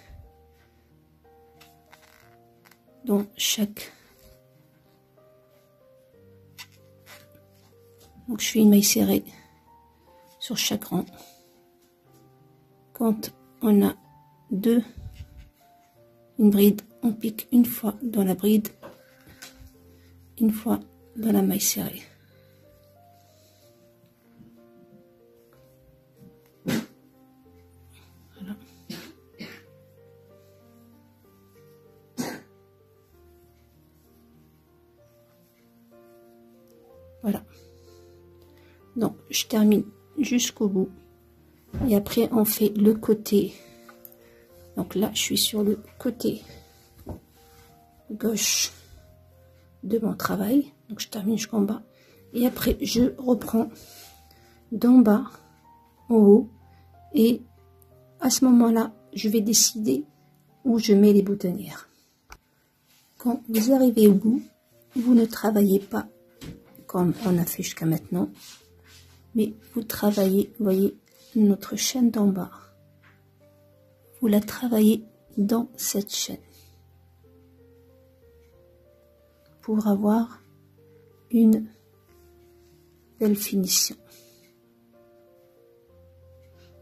dans chaque. Donc je fais une maille serrée sur chaque rang. Quand on a une bride, on pique une fois dans la bride, une fois dans la maille serrée. Voilà. Donc je termine jusqu'au bout et après on fait le côté. Donc là je suis sur le côté gauche de mon travail. Donc je termine jusqu'en bas. Et après, je reprends d'en bas en haut. Et à ce moment-là, je vais décider où je mets les boutonnières. Quand vous arrivez au bout, vous ne travaillez pas comme on a fait jusqu'à maintenant. Mais vous travaillez, vous voyez, notre chaîne d'en bas. Vous la travaillez dans cette chaîne. Pour avoir une belle finition.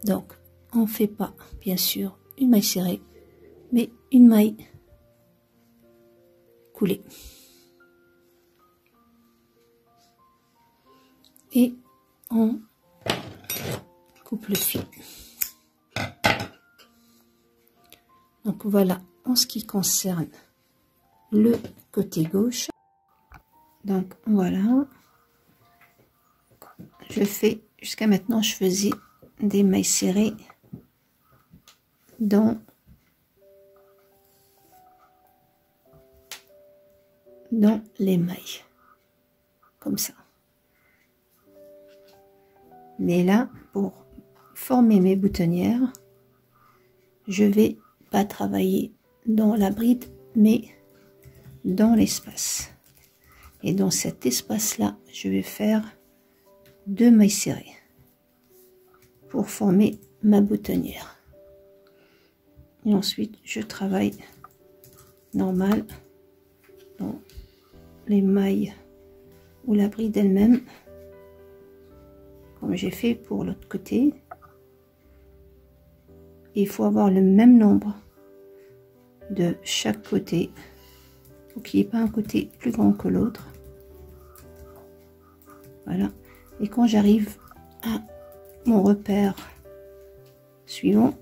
Donc, on ne fait pas, bien sûr, une maille serrée, mais une maille coulée. Et on coupe le fil. Donc voilà, en ce qui concerne le côté gauche. Donc voilà, je fais, jusqu'à maintenant je faisais des mailles serrées dans les mailles, comme ça. Mais là, pour former mes boutonnières, je vais pas travailler dans la bride, mais dans l'espace. Et dans cet espace-là, je vais faire 2 mailles serrées pour former ma boutonnière. Et ensuite, je travaille normal dans les mailles ou la bride elle-même, comme j'ai fait pour l'autre côté. Il faut avoir le même nombre de chaque côté pour qu'il n'y ait pas un côté plus grand que l'autre. Voilà. Et quand j'arrive à mon repère suivant,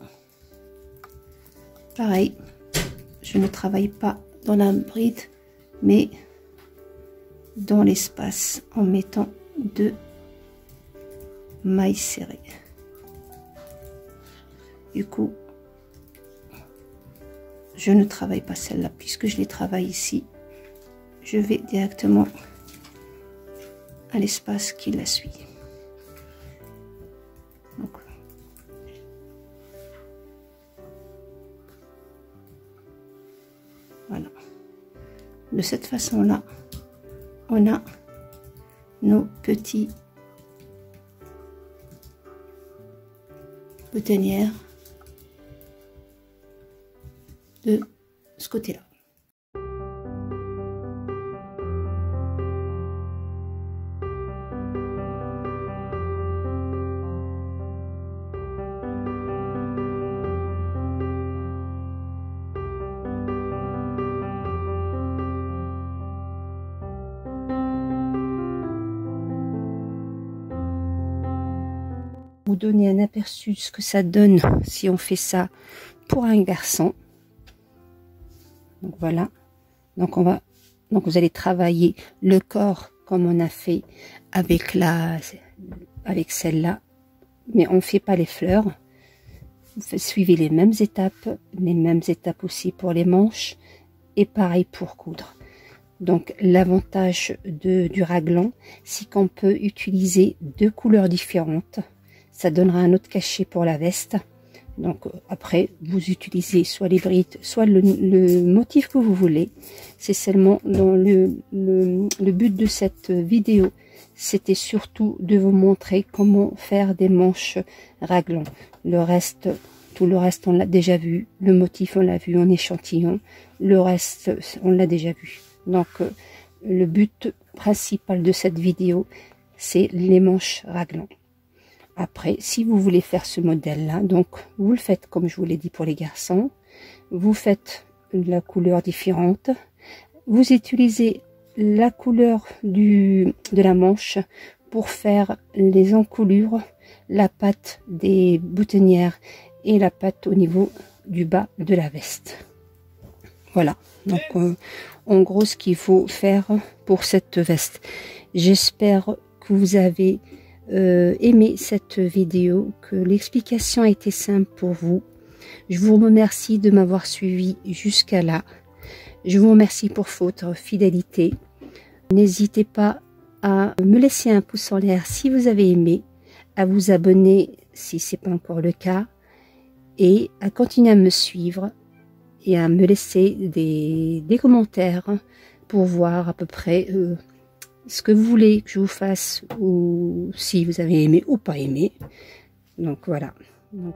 pareil, je ne travaille pas dans la bride, mais dans l'espace en mettant 2 mailles serrées. Du coup, je ne travaille pas celle-là puisque je les travaille ici. Je vais directement à l'espace qui la suit. Donc, voilà. De cette façon-là, on a nos petits boutonnières de ce côté-là. Vous donner un aperçu de ce que ça donne si on fait ça pour un garçon. Donc voilà, donc vous allez travailler le corps comme on a fait avec celle-là, mais on ne fait pas les fleurs. Vous suivez les mêmes étapes aussi pour les manches et pareil pour coudre. Donc l'avantage du raglan, c'est qu'on peut utiliser 2 couleurs différentes. Ça donnera un autre cachet pour la veste. Donc après, vous utilisez soit les brides, soit le motif que vous voulez. C'est seulement dans le but de cette vidéo, c'était surtout de vous montrer comment faire des manches raglan. Tout le reste, on l'a déjà vu. Le motif, on l'a vu en échantillon. Le reste, on l'a déjà vu. Donc le but principal de cette vidéo, c'est les manches raglan. Après, si vous voulez faire ce modèle-là, donc vous le faites comme je vous l'ai dit pour les garçons. Vous faites la couleur différente. Vous utilisez la couleur de la manche pour faire les encoulures, la patte des boutonnières et la patte au niveau du bas de la veste. Voilà, donc en gros ce qu'il faut faire pour cette veste. J'espère que vous avez aimé cette vidéo, que l'explication a été simple pour vous. Je vous remercie de m'avoir suivi jusqu'à là. Je vous remercie pour votre fidélité. N'hésitez pas à me laisser un pouce en l'air si vous avez aimé, à vous abonner si ce n'est pas encore le cas, et à continuer à me suivre et à me laisser des commentaires pour voir à peu près ce que vous voulez que je vous fasse, ou si vous avez aimé ou pas aimé. Donc voilà. Donc,